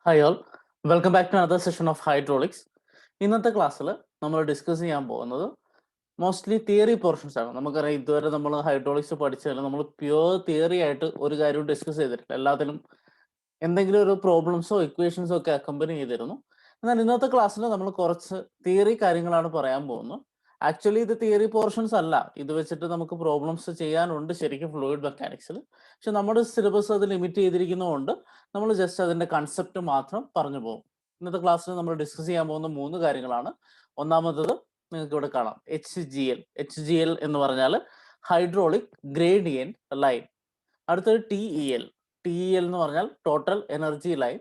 Hi all, welcome back to another session of hydraulics. ഇന്നത്തെ ക്ലാസ്സിൽ നമ്മൾ ഡിസ്കസ് ചെയ്യാൻ പോകുന്നത് മോസ്റ്റ്ലി തിയറി പോർഷൻസ് ആണ്. നമുക്കറിയാം ഇതുവരെ നമ്മൾ ഹൈഡ്രോളിക്സ് പഠിച്ചാലും നമ്മൾ പ്യുവർ തിയറി ആയിട്ട് ഒരു കാര്യവും ഡിസ്കസ് ചെയ്തിട്ടില്ല. എല്ലാത്തിലും എന്തെങ്കിലും ഒരു പ്രോബ്ലംസോ ഇക്വേഷൻസോ ഒക്കെ അക്കമ്പനി ചെയ്തിരുന്നു. എന്നാൽ ഇന്നത്തെ ക്ലാസ്സിൽ നമ്മൾ കുറച്ച് തിയറി കാര്യങ്ങളാണ് പറയാൻ പോകുന്നത്. ആക്ച്വലി ഇത് തിയറി പോർഷൻസ് അല്ല, ഇത് വെച്ചിട്ട് നമുക്ക് പ്രോബ്ലംസ് ചെയ്യാനുണ്ട് ശരിക്കും ഫ്ലൂയിഡ് മെക്കാനിക്സിൽ. പക്ഷെ നമ്മുടെ സിലബസ് അത് ലിമിറ്റ് ചെയ്തിരിക്കുന്നതുകൊണ്ട് നമ്മൾ ജസ്റ്റ് അതിന്റെ കൺസെപ്റ്റ് മാത്രം പറഞ്ഞു പോകും. ഇന്നത്തെ ക്ലാസ്സിൽ നമ്മൾ ഡിസ്കസ് ചെയ്യാൻ പോകുന്ന 3 കാര്യങ്ങളാണ്. ഒന്നാമത്തത് നിങ്ങൾക്ക് ഇവിടെ കാണാം, HGL. HGL എന്ന് പറഞ്ഞാൽ ഹൈഡ്രോളിക് ഗ്രേഡിയന്റ് ലൈൻ. അടുത്തത് TEL. TEL എന്ന് പറഞ്ഞാൽ total energy line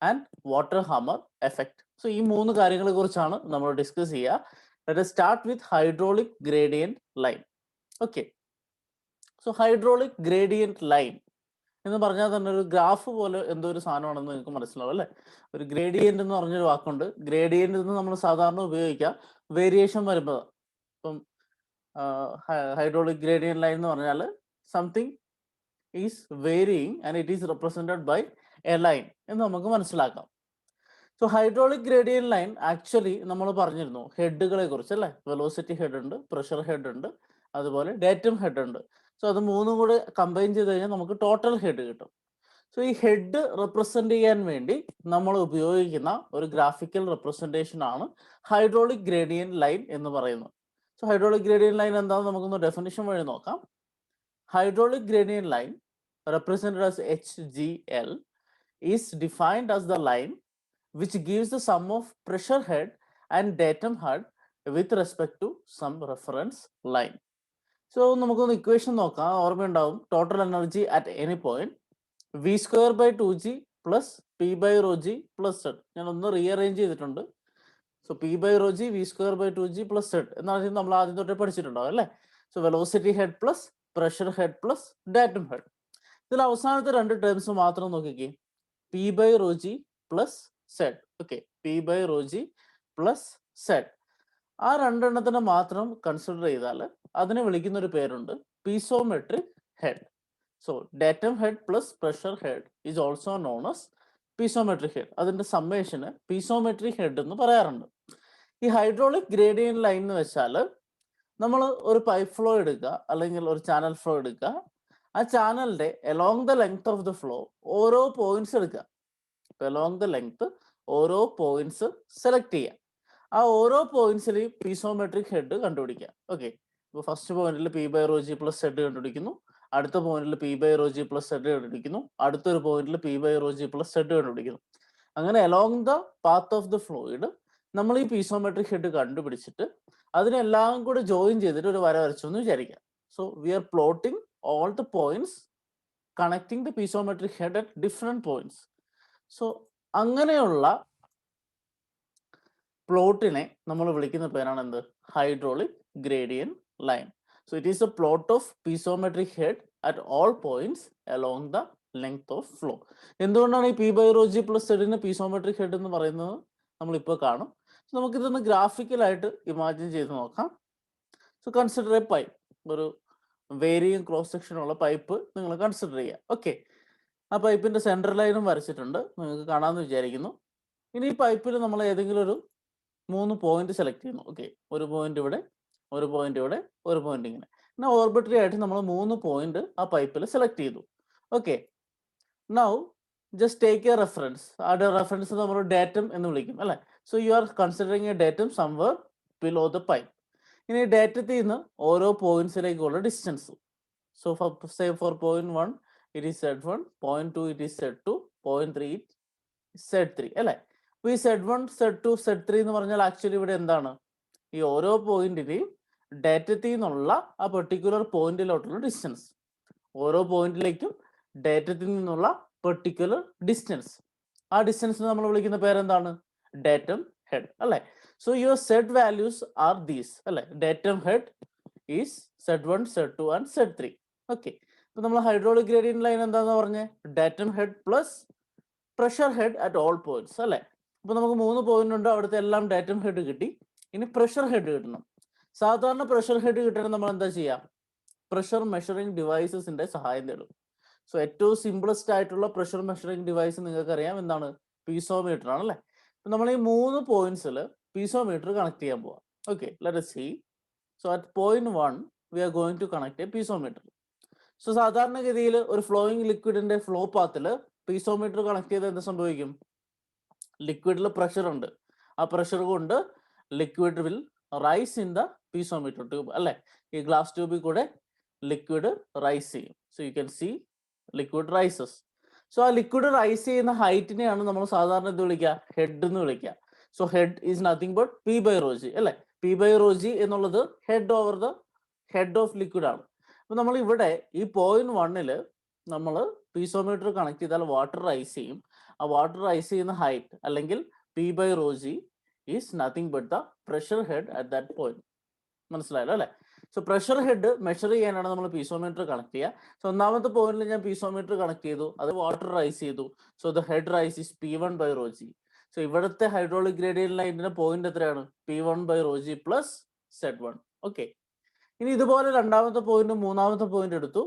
and water hammer effect. So ഈ 3 കാര്യങ്ങളെ കുറിച്ചാണ് നമ്മൾ ഡിസ്കസ് ചെയ്യുക. Let us start with hydraulic gradient line. Okay. So hydraulic gradient line എന്ന് പറഞ്ഞാൽ തന്നെ ഒരു ഗ്രാഫ് പോലെ എന്തോ ഒരു സാധനമാണെന്ന് നിങ്ങൾക്ക് മനസ്സിലാവും അല്ലേ. ഒരു ഗ്രേഡിയന്റ് എന്ന് പറഞ്ഞൊരു വാക്കുണ്ട്. ഗ്രേഡിയന്റ് എന്ന് നമ്മൾ സാധാരണ ഉപയോഗിക്കുക വേരിയേഷൻ വരുമ്പോൾ. ഇപ്പം ഹൈഡ്രോളിക് ഗ്രേഡിയന്റ് ലൈൻ എന്ന് പറഞ്ഞാൽ something is varying and it is represented by a line എന്ന് നമുക്ക് മനസ്സിലാക്കാം. So hydraulic gradient line actually നമ്മൾ പറഞ്ഞിരുന്നു ഹെഡുകളെ കുറിച്ച് അല്ലേ. വെലോസിറ്റി ഹെഡ് ഉണ്ട്, പ്രഷർ ഹെഡ് ഉണ്ട്, അതുപോലെ ഡേറ്റം ഹെഡ് ഉണ്ട്. സോ അത് മൂന്നും കൂടെ കമ്പൈൻ ചെയ്ത് കഴിഞ്ഞാൽ നമുക്ക് ടോട്ടൽ ഹെഡ് കിട്ടും. സോ ഈ ഹെഡ് റെപ്രസെന്റ് ചെയ്യാൻ വേണ്ടി നമ്മൾ ഉപയോഗിക്കുന്ന ഒരു ഗ്രാഫിക്കൽ റെപ്രസെന്റേഷൻ ആണ് ഹൈഡ്രോളിക് ഗ്രേഡിയന്റ് ലൈൻ എന്ന് പറയുന്നത്. സോ ഹൈഡ്രോളിക് ഗ്രേഡിയന്റ് ലൈൻ എന്താണെന്ന് നമുക്കൊന്ന് ഡെഫിനിഷൻ വഴി നോക്കാം. Hydraulic gradient line, represented as HGL, is defined as the line which gives the sum of pressure head and datum head with respect to some reference line. So നമുക്കൊന്ന് equation നോക്കാം. ഓർമ്മയുണ്ടാവും, total energy at any point V² by 2G plus P by rho G plus Z. ഞാൻ ഒന്ന് rearrange ചെയ്തിട്ടുണ്ട്. So P by rho G V² by 2G plus Z എന്നാണ് നമ്മൾ ആദ്യം തൊട്ടേ പഠിച്ചിട്ടുണ്ടാവും അല്ലേ. So velocity head plus pressure head plus datum head. ഇതിൽ അവസാനത്തെ 2 ടേംസ് മാത്രം നോക്കിക്കേ. P by rho G plus Z. Okay, P by rho G plus Z. ആ 2 എണ്ണത്തിനെ മാത്രം കൺസിഡർ ചെയ്താൽ അതിനെ വിളിക്കുന്ന ഒരു പേരുണ്ട് piezometric head. So datum head plus pressure head is also known as piezometric head. അതിന്റെ സമ്മേഷന് പീസോമെട്രിക് ഹെഡ് എന്ന് പറയാറുണ്ട്. ഈ ഹൈഡ്രോളിക് ഗ്രേഡിയന്റ് ലൈൻ എന്ന് വെച്ചാൽ നമ്മൾ ഒരു പൈപ്പ് ഫ്ലോ എടുക്കുക അല്ലെങ്കിൽ ഒരു ചാനൽ ഫ്ലോ എടുക്കുക. ആ ചാനലിന്റെ along the length of the flow ഓരോ പോയിന്റ്സ് എടുക്കുക. അലോങ് ദ ലെങ്ത് ഓരോ പോയിന്റ്സ് സെലക്ട് ചെയ്യുക. ആ ഓരോ പോയിന്റ്സിലെയും പീസോമെട്രിക് ഹെഡ് കണ്ടുപിടിക്കുക. ഓക്കെ, ഇപ്പോൾ ഫസ്റ്റ് പോയിന്റിൽ P by rho G plus head കണ്ടുപിടിക്കുന്നു, അടുത്ത പോയിന്റിൽ P by rho G plus head കണ്ടുപിടിക്കുന്നു, അടുത്തൊരു പോയിന്റിൽ P by rho G plus head കണ്ടുപിടിക്കുന്നു. അങ്ങനെ along the path of the fluid നമ്മൾ ഈ പീസോമെട്രിക് ഹെഡ് കണ്ടുപിടിച്ചിട്ട് അതിനെല്ലാം കൂടെ ജോയിൻ ചെയ്തിട്ട് ഒരു വര വരച്ചു എന്ന് വിചാരിക്കാം. So we are plotting all the points connecting the piezometric head at different points. So അങ്ങനെയുള്ള പ്ലോട്ടിനെ നമ്മൾ വിളിക്കുന്ന പേരാണ് എന്ത്? Hydraulic gradient line. So it is a plot of piezometric head at all points along the length of flow. എന്തുകൊണ്ടാണ് ഈ P by rho G plus സെഡിന് piezometric head എന്ന് പറയുന്നത് നമ്മളിപ്പോൾ കാണും. നമുക്കിതൊന്ന് ഗ്രാഫിക്കലായിട്ട് ഇമാജിൻ ചെയ്ത് നോക്കാം. സോ കൺസിഡർ എ പൈപ്പ്, ഒരു വേരിയും ക്രോസ് സെക്ഷനുള്ള പൈപ്പ് നിങ്ങൾ കൺസിഡർ ചെയ്യുക. ഓക്കെ, ആ പൈപ്പിന്റെ സെൻട്രൽ ലൈനും വരച്ചിട്ടുണ്ട്, നിങ്ങൾക്ക് കാണാമെന്ന് വിചാരിക്കുന്നു. ഇനി ഈ പൈപ്പിൽ നമ്മൾ ഏതെങ്കിലും ഒരു 3 പോയിന്റ് സെലക്ട് ചെയ്യുന്നു. ഓക്കെ, ഒരു പോയിന്റ് ഇവിടെ, ഒരു പോയിന്റ് ഇവിടെ, ഒരു പോയിന്റ് ഇങ്ങനെ. പിന്നെ ഓർബിറ്ററി ആയിട്ട് നമ്മൾ 3 പോയിന്റ് ആ പൈപ്പിൽ സെലക്ട് ചെയ്തു. Okay, now just take a reference. ആ റെഫറൻസ് നമ്മൾ ഡേറ്റം എന്ന് വിളിക്കും അല്ലെ. So you are considering a datum somewhere below the pipe. ഇനി ഡേറ്റത്തിൽ നിന്ന് ഓരോ പോയിന്റ്സിലേക്കുള്ള distance. So for point 1 it is Z1, point 2 it is Z2, point 3 Z3 അല്ലെ. അപ്പൊ ഈ Z1, Z2, Z3 എന്ന് പറഞ്ഞാൽ ആക്ച്വലി ഇവിടെ എന്താണ്? ഈ ഓരോ പോയിന്റിനെയും ഡേറ്റത്തിൽ നിന്നുള്ള ആ പെർട്ടിക്കുലർ പോയിന്റിലോട്ടുള്ള ഡിസ്റ്റൻസ്. ഓരോ പോയിന്റിലേക്കും ഡേറ്റത്തിൽ നിന്നുള്ള പെർട്ടിക്കുലർ ഡിസ്റ്റൻസ്. ആ ഡിസ്റ്റൻസ് നമ്മൾ വിളിക്കുന്ന പേരെന്താണ്? ഡേറ്റം ഹെഡ് അല്ലെ. So your zed values are these അല്ലെ. Datum head is Z1, Z2 and Z3. Okay, അപ്പൊ നമ്മൾ ഹൈഡ്രോളിക് ഗ്രേഡിയന്റ് ലൈൻ എന്താന്ന് പറഞ്ഞേ? Datum head plus pressure head at all points അല്ലെ. അപ്പൊ നമുക്ക് 3 പോയിന്റ് ഉണ്ട്, അവിടുത്തെ എല്ലാം ഡേറ്റം ഹെഡ് കിട്ടി. ഇനി പ്രഷർ ഹെഡ് കിട്ടണം. സാധാരണ പ്രഷർ ഹെഡ് കിട്ടണം നമ്മൾ എന്താ ചെയ്യാം? പ്രഷർ മെഷറിംഗ് ഡിവൈസസിന്റെ സഹായം തേടും. സോ ഏറ്റവും സിംപ്ലസ്റ്റ് ആയിട്ടുള്ള പ്രഷർ മെഷറിംഗ് ഡിവൈസ് നിങ്ങൾക്ക് അറിയാം എന്താണ്? പീസോമീറ്റർ ആണ് അല്ലേ. അപ്പം നമ്മൾ ഈ 3 പോയിന്റ്സിൽ പീസോമീറ്റർ കണക്ട് ചെയ്യാൻ പോവാം. Okay, let us see. So at point 1 we are going to connect a piezometer. So സാധാരണഗതിയിൽ ഒരു ഫ്ലോയിങ് ലിക്വിഡിന്റെ ഫ്ലോ പാത്തിൽ പീസോമീറ്റർ കണക്ട് ചെയ്ത് എന്ത് സംഭവിക്കും? ലിക്വിഡിൽ പ്രഷർ ഉണ്ട്, ആ പ്രഷർ കൊണ്ട് liquid will rise in the piezometer tube അല്ലെ. ഈ ഗ്ലാസ് ട്യൂബിൽ കൂടെ ലിക്വിഡ് റൈസ് ചെയ്യും. So you can see liquid rises. So ആ ലിക്വിഡ് റൈസ് ചെയ്യുന്ന ഹൈറ്റിനെയാണ് നമ്മൾ സാധാരണ എന്ത് വിളിക്കുക? ഹെഡ് എന്ന് വിളിക്കുക. So head is nothing but P by rho G അല്ലെ. പി ബൈ റോ ജി എന്നുള്ളത് head over the head of liquid ആണ്. അപ്പൊ നമ്മൾ ഇവിടെ ഈ പോയിന്റ് 1 നമ്മൾ പീസോമീറ്റർ കണക്ട് ചെയ്താൽ വാട്ടർ റൈസ് ചെയ്യും. ആ വാട്ടർ റൈസ് ചെയ്യുന്ന ഹൈറ്റ് അല്ലെങ്കിൽ P by rho g is nothing but the pressure head at that point. മനസ്സിലായല്ലോ അല്ലെ. സോ പ്രഷർ ഹെഡ് മെഷർ ചെയ്യാനാണ് നമ്മൾ പീസോമീറ്റർ കണക്ട് ചെയ്യുക. സോ ഒന്നാമത്തെ പോയിന്റിൽ ഞാൻ പീസോമീറ്റർ കണക്ട് ചെയ്തു, അത് വാട്ടർ റൈസ് ചെയ്തു. So the head rise is P1 by rho g. So ഇവിടുത്തെ ഹൈഡ്രോളിക് ഗ്രേഡിയന്റ് ലൈനിന്റെ പോയിന്റ് എത്രയാണ്? P1 by rho g plus Z1. Okay, ഇനി ഇതുപോലെ രണ്ടാമത്തെ പോയിന്റ് മൂന്നാമത്തെ പോയിന്റ് എടുത്തു.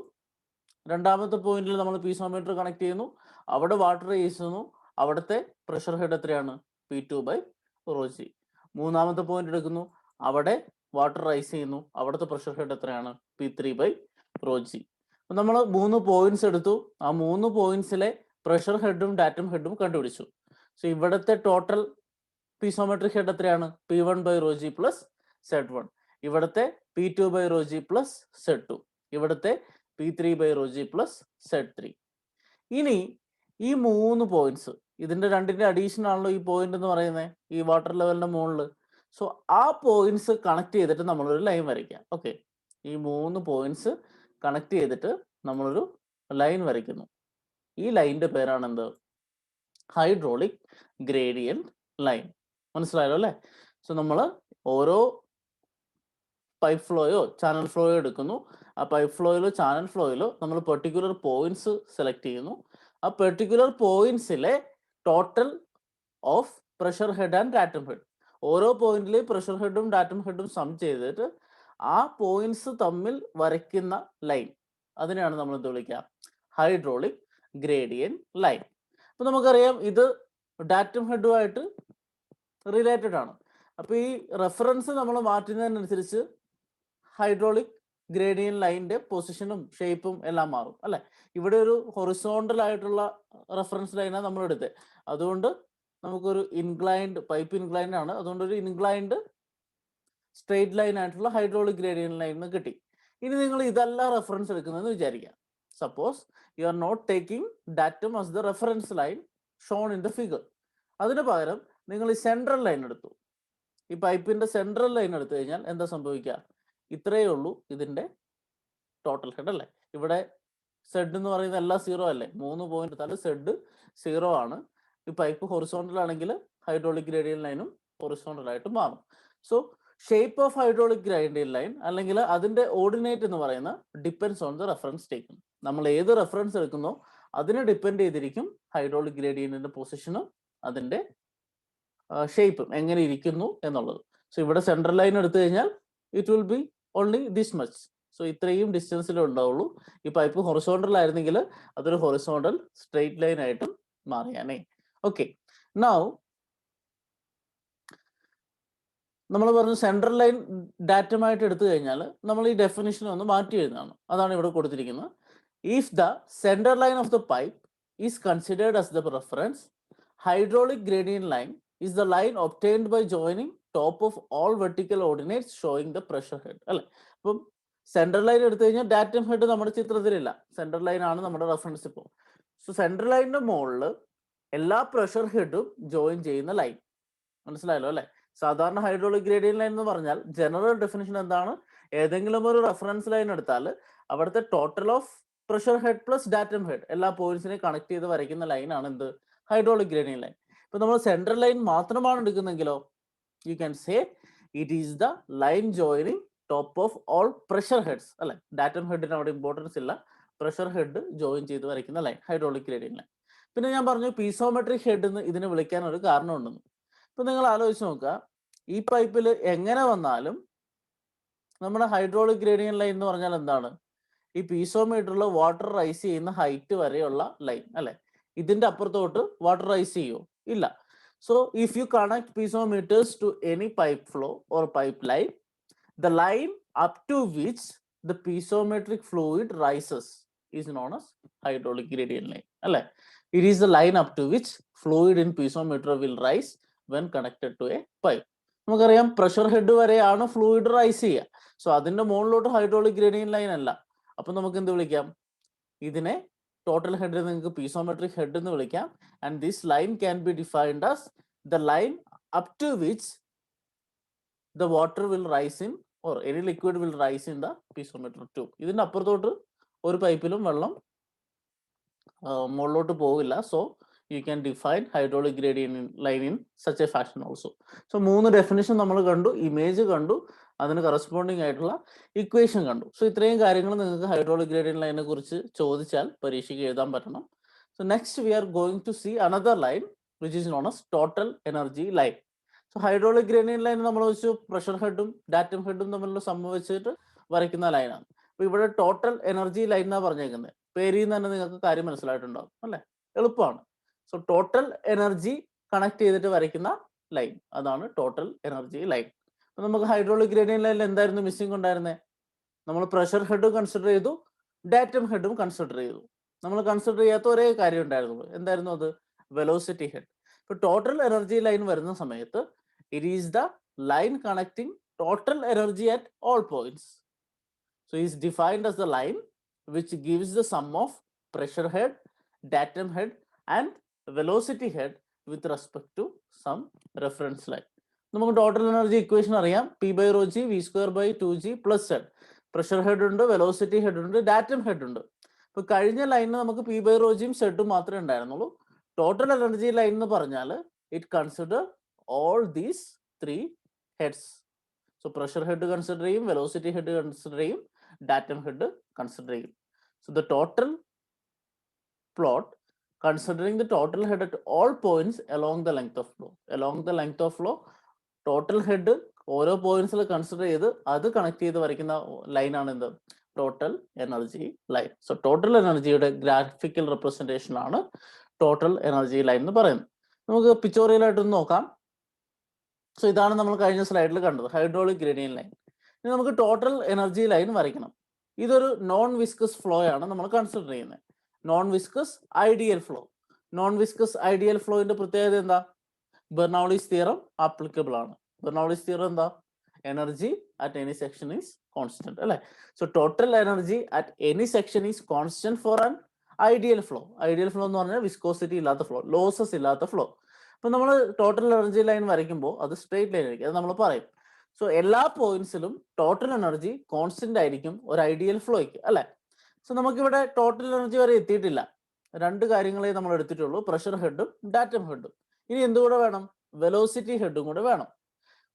രണ്ടാമത്തെ പോയിന്റിൽ നമ്മൾ പീസോമീറ്റർ കണക്ട് ചെയ്യുന്നു, അവിടെ വാട്ടർ റൈസ് ചെയ്യുന്നു, അവിടുത്തെ പ്രഷർ ഹെഡ് എത്രയാണ്? P2 by rho g. മൂന്നാമത്തെ പോയിന്റ് എടുക്കുന്നു, അവിടെ വാട്ടർ റൈസ് ചെയ്യുന്നു, അവിടുത്തെ പ്രഷർ ഹെഡ് എത്രയാണ്? P3 by rho G. അപ്പം നമ്മൾ 3 പോയിന്റ്സ് എടുത്തു, ആ 3 പോയിന്റ്സിലെ പ്രഷർ ഹെഡും ഡാറ്റം ഹെഡും കണ്ടുപിടിച്ചു. സോ ഇവിടുത്തെ ടോട്ടൽ പീസോമെട്രിക് ഹെഡ് എത്രയാണ്? P1 by rho g plus Z1. ഇവിടുത്തെ P2 by rho g plus Z2. ഇവിടുത്തെ P3 by rho g plus Z3. ഇനി ഈ 3 പോയിന്റ്സ്, ഇതിന്റെ രണ്ടിന്റെ അഡീഷൻ ആണല്ലോ ഈ പോയിന്റ് എന്ന് പറയുന്നത്, ഈ വാട്ടർ ലെവലിന്റെ മുകളിൽ. സോ ആ പോയിന്റ്സ് കണക്ട് ചെയ്തിട്ട് നമ്മളൊരു ലൈൻ വരയ്ക്കാം. ഓക്കെ, ഈ 3 പോയിന്റ്സ് കണക്ട് ചെയ്തിട്ട് നമ്മളൊരു ലൈൻ വരയ്ക്കുന്നു. ഈ ലൈനിന്റെ പേരാണ് എന്ത്? Hydraulic gradient line. മനസ്സിലായല്ലോ അല്ലേ. സോ നമ്മൾ ഓരോ പൈപ്പ് ഫ്ലോയോ ചാനൽ ഫ്ലോയോ എടുക്കുന്നു. ആ പൈപ്പ് ഫ്ലോയിലോ ചാനൽ ഫ്ലോയിലോ നമ്മൾ പെർട്ടിക്കുലർ പോയിന്റ്സ് സെലക്ട് ചെയ്യുന്നു. ആ പെർട്ടിക്കുലർ പോയിന്റ്സിലെ total of pressure head and datum head, ഓരോ പോയിന്റിലെ പ്രഷർ ഹെഡും ഡാറ്റം ഹെഡും സം ചെയ്തിട്ട് ആ പോയിന്റ്സ് തമ്മിൽ വരയ്ക്കുന്ന ലൈൻ, അതിനെയാണ് നമ്മൾ എന്ത് വിളിക്കുക? Hydraulic gradient line. അപ്പൊ നമുക്കറിയാം ഇത് ഡാറ്റം ഹെഡുമായിട്ട് റിലേറ്റഡ് ആണ്. അപ്പൊ ഈ റെഫറൻസ് നമ്മൾ മാറ്റുന്നതിനനുസരിച്ച് ഹൈഡ്രോളിക് ഗ്രേഡിയന്റ് ലൈനിന്റെ പൊസിഷനും ഷേപ്പും എല്ലാം മാറും അല്ലെ. ഇവിടെ ഒരു ഹൊറിസോണ്ടൽ ആയിട്ടുള്ള റെഫറൻസ് ലൈനാണ് നമ്മൾ എടുത്തത്. അതുകൊണ്ട് നമുക്കൊരു ഇൻക്ലൈൻഡ് പൈപ്പ് ഇൻക്ലൈൻഡ് ആണ്, അതുകൊണ്ട് ഒരു ഇൻക്ലൈൻഡ് സ്ട്രെയിറ്റ് ലൈൻ ആയിട്ടുള്ള ഹൈഡ്രോളിക് ഗ്രേഡിയന്റ് ലൈൻ കിട്ടി. ഇനി നിങ്ങൾ ഇതല്ല റെഫറൻസ് എടുക്കുന്നതെന്ന് വിചാരിക്കാം. Suppose you are not taking datum as the reference line shown in the figure. അതിന് പകരം നിങ്ങൾ ഈ സെൻട്രൽ ലൈൻ എടുത്തു. ഈ പൈപ്പിന്റെ സെൻട്രൽ ലൈൻ എടുത്തു കഴിഞ്ഞാൽ എന്താ സംഭവിക്കുക? ഇത്രയേ ഉള്ളൂ ഇതിന്റെ ടോട്ടൽ ഹെഡ് അല്ലേ. ഇവിടെ സെഡ് എന്ന് പറയുന്നത് എല്ലാം 0 അല്ലേ. 3 പോയിന്റ് എടുത്താൽ സെഡ് 0 ആണ്. ഈ പൈപ്പ് ഹൊറിസോണ്ടൽ ആണെങ്കിൽ ഹൈഡ്രോളിക് ഗ്രേഡിയന്റ് ലൈനും ഹൊറിസോണ്ടൽ ആയിട്ട് മാറും. So shape of hydraulic gradient line അല്ലെങ്കിൽ അതിന്റെ ഓർഡിനേറ്റ് എന്ന് പറയുന്ന depends on the reference taken. നമ്മൾ ഏത് റെഫറൻസ് എടുക്കുന്നോ അതിനെ ഡിപ്പെൻഡ് ചെയ്തിരിക്കും ഹൈഡ്രോളിക് ഗ്രേഡിയന്റിന്റെ പൊസിഷനും അതിന്റെ ഷേപ്പും എങ്ങനെ ഇരിക്കുന്നു എന്നുള്ളത്. സോ ഇവിടെ സെൻട്രൽ ലൈൻ എടുത്തു കഴിഞ്ഞാൽ it will B only this much. So ഇത്രയും ഡിസ്റ്റൻസിലേ ഉണ്ടാവുള്ളൂ. ഈ പൈപ്പ് ഹൊറിസോണ്ടൽ ആയിരുന്നെങ്കിൽ അതൊരു ഹൊറിസോണ്ടൽ സ്ട്രെയിറ്റ് ലൈൻ ആയിട്ടും മാറിയാനേ. ഓക്കെ, നൗ നമ്മൾ പറഞ്ഞു സെൻട്രൽ ലൈൻ ഡാറ്റമായിട്ട് എടുത്തു കഴിഞ്ഞാൽ നമ്മൾ ഈ ഡെഫിനിഷൻ ഒന്ന് മാറ്റി എഴുതുന്നതാണ്. അതാണ് ഇവിടെ കൊടുത്തിരിക്കുന്നത്. If the central line of the pipe is considered as the reference, hydraulic gradient line is the line obtained by joining top of all vertical ordinates showing the pressure head അല്ലെ. അപ്പം central line എടുത്തു കഴിഞ്ഞാൽ datum head നമ്മുടെ ചിത്രത്തിലില്ല, central line ആണ് നമ്മുടെ reference ഇപ്പോൾ. So central ലൈനിന്റെ മുകളിൽ എല്ലാ പ്രഷർ ഹെഡും ജോയിൻ ചെയ്യുന്ന ലൈൻ. മനസ്സിലായല്ലോ അല്ലെ. സാധാരണ ഹൈഡ്രോളിക് ഗ്രേഡിയന്റ് ലൈൻ എന്ന് പറഞ്ഞാൽ ജനറൽ ഡെഫിനിഷൻ എന്താണ്? ഏതെങ്കിലും ഒരു റെഫറൻസ് ലൈൻ എടുത്താൽ അവിടുത്തെ total of pressure head plus datum head എല്ലാ പോയിന്റ്സിനെ കണക്ട് ചെയ്ത് വരയ്ക്കുന്ന ലൈനാണ് എന്ത്? Hydraulic gradient line. ഇപ്പൊ നമ്മൾ സെൻട്രൽ ലൈൻ മാത്രമാണ് എടുക്കുന്നെങ്കിലോ you can say it is the line joining top of all pressure heads അല്ലെ. ഡാറ്റം ഹെഡിന് അവിടെ ഇമ്പോർട്ടൻസ് ഇല്ല, പ്രഷർ ഹെഡ് ജോയിൻ ചെയ്ത് വരയ്ക്കുന്ന ലൈൻ ഹൈഡ്രോളിക് ഗ്രേഡിയന്റ് ലൈൻ. പിന്നെ ഞാൻ പറഞ്ഞു പീസോമെട്രിക് ഹെഡ് എന്ന് ഇതിനെ വിളിക്കാൻ ഒരു കാരണം ഉണ്ടെന്ന്. ഇപ്പൊ നിങ്ങൾ ആലോചിച്ച് നോക്കുക, ഈ പൈപ്പിൽ എങ്ങനെ വന്നാലും നമ്മുടെ ഹൈഡ്രോളിക് ഗ്രേഡിയന്റ് ലൈൻ എന്ന് പറഞ്ഞാൽ എന്താണ്? ഈ പീസോമീറ്ററിൽ വാട്ടർ റൈസ് ചെയ്യുന്ന ഹൈറ്റ് വരെയുള്ള ലൈൻ അല്ലെ. ഇതിന്റെ അപ്പുറത്തോട്ട് വാട്ടർ റൈസ് ചെയ്യുമോ? ഇല്ല. So if you connect piezometers to any pipe flow or pipeline, the line up to which the piezometric fluid rises is known as hydraulic gradient line. അല്ലേ? It is the line up to which fluid in piezometer will rise when connected to a pipe. നമുക്കറിയാം pressure head വരെയാണ് fluid rice ചെയ്യുക. So അതിന്റെ മുകളിലോട്ട് hydraulic gradient line അല്ല. അപ്പൊ നമുക്ക് എന്ത് വിളിക്കാം? ഇതിനെ ടോട്ടൽ ഹെഡ് നിങ്ങൾക്ക് പീസോമെട്രിക് ഹെഡ് എന്ന് വിളിക്കാം. And this line can be defined as the line up to which the water will rise in or any liquid will rise in the piezometric tube. ഇതിന്റെ അപ്പുറത്തോട്ട് ഒരു പൈപ്പിലും വെള്ളം മുകളിലോട്ട് പോകില്ല. So you can define hydraulic gradient line in such a fashion also. So 3 definition നമ്മൾ കണ്ടു, image കണ്ടു, അതിന് കറസ്പോണ്ടിങ് ആയിട്ടുള്ള ഇക്വേഷൻ കണ്ടു. സോ ഇത്രയും കാര്യങ്ങൾ നിങ്ങൾക്ക് ഹൈഡ്രോളിക് ഗ്രേഡിയന്റ് ലൈനെ കുറിച്ച് ചോദിച്ചാൽ പരീക്ഷയ്ക്ക് എഴുതാൻ പറ്റണം. So next we are going to see another line which is known as total energy line. So hydraulic gradient line നമ്മൾ വെച്ച് പ്രഷർ ഹെഡും ഡാറ്റം ഹെഡും തമ്മിലുള്ള സംഭവിച്ചിട്ട് വരയ്ക്കുന്ന ലൈനാണ്. അപ്പൊ ഇവിടെ ടോട്ടൽ എനർജി ലൈൻ എന്നാണ് പറഞ്ഞേക്കുന്നത്. പേരിൽ നിന്ന് തന്നെ നിങ്ങൾക്ക് കാര്യം മനസ്സിലായിട്ടുണ്ടാവും അല്ലേ? എളുപ്പമാണ്. സോ ടോട്ടൽ എനർജി കണക്ട് ചെയ്തിട്ട് വരയ്ക്കുന്ന ലൈൻ, അതാണ് ടോട്ടൽ എനർജി ലൈൻ. അപ്പൊ നമുക്ക് ഹൈഡ്രോളിക് ഗ്രേഡിയന്റ് ലൈനിൽ എന്തായിരുന്നു മിസ്സിംഗ് ഉണ്ടായിരുന്നത്? നമ്മൾ പ്രഷർ ഹെഡും കൺസിഡർ ചെയ്തു, ഡാറ്റം ഹെഡും കൺസിഡർ ചെയ്തു. നമ്മൾ കൺസിഡർ ചെയ്യാത്ത ഒരേ കാര്യം ഉണ്ടായിരുന്നുള്ളൂ. എന്തായിരുന്നു അത്? Velocity head. ഇപ്പൊ ടോട്ടൽ എനർജി ലൈൻ വരുന്ന സമയത്ത് it is the line connecting total energy at all points. So is defined as the line which gives the sum of pressure head, datum head and velocity head with respect to some reference line. നമുക്ക് total energy equation അറിയാം. P/ρg V²/2g plus Z. Pressure head ഉണ്ട്, velocity head ഉണ്ട്, datum head ഉണ്ട്. ഇപ്പൊ കഴിഞ്ഞ ലൈനിൽ നമുക്ക് P/ρgയും സെഡും മാത്രമേ ഉണ്ടായിരുന്നുള്ളൂ. ടോട്ടൽ എനർജി ലൈൻ എന്ന് പറഞ്ഞാൽ it consider all these 3 heads. So pressure head consider ചെയ്യും, വെലോസിറ്റി ഹെഡ് കൺസിഡർ ചെയ്യും, ഡാറ്റം ഹെഡ് കൺസിഡർ ചെയ്യും. So the total plot considering the total head at all points along the length of flow. Along the length of flow, total head ഓരോ പോയിന്റ്സിൽ consider ചെയ്ത് അത് connect ചെയ്ത് വരയ്ക്കുന്ന ലൈനാണ് എന്ത്? Total energy line. So total എനർജിയുടെ graphical representation ആണ് total energy line എന്ന് പറയുന്നത്. നമുക്ക് പിക്ചോറിയൽ ആയിട്ടൊന്ന് നോക്കാം. സോ ഇതാണ് നമ്മൾ കഴിഞ്ഞ സ്ലൈഡിൽ കണ്ടത്, ഹൈഡ്രോളിക് ഗ്രേഡിയന്റ് ലൈൻ. ഇനി നമുക്ക് ടോട്ടൽ എനർജി ലൈൻ വരയ്ക്കണം. ഇതൊരു നോൺ വിസ്കസ് ഫ്ലോ ആണ് നമ്മൾ കൺസിഡർ ചെയ്യുന്നത്. Non viscous ideal flow. Non viscous ideal ഫ്ലോയുടെ പ്രത്യേകത എന്താ? ബെർണൗളിസ് തിയറം ആപ്ലിക്കബിൾ ആണ്. ബെർണൗളിസ് തിയറം എന്താ? Energy at any section is constant അല്ലെ? So total energy at any section is constant for an ideal flow. Ideal flow എന്ന് പറഞ്ഞാൽ viscosity ഇല്ലാത്ത flow, losses ഇല്ലാത്ത ഫ്ലോ. അപ്പൊ നമ്മൾ ടോട്ടൽ എനർജി ലൈൻ വരയ്ക്കുമ്പോൾ അത് സ്ട്രേറ്റ് ലൈൻ ആയിരിക്കും, അത് നമ്മൾ പറയും. സോ എല്ലാ പോയിന്റ്സിലും ടോട്ടൽ എനർജി കോൺസ്റ്റന്റ് ആയിരിക്കും ഒരു ഐഡിയൽ ഫ്ലോയ്ക്ക് അല്ലെ? സോ നമുക്കിവിടെ ടോട്ടൽ എനർജി വരെ എത്തിയിട്ടില്ല. 2 കാര്യങ്ങളെ നമ്മൾ എടുത്തിട്ടുള്ളൂ, പ്രഷർ ഹെഡും ഡാറ്റം ഹെഡും. ഇനി എന്തുകൂടെ വേണം? വെലോസിറ്റി ഹെഡും കൂടെ വേണം.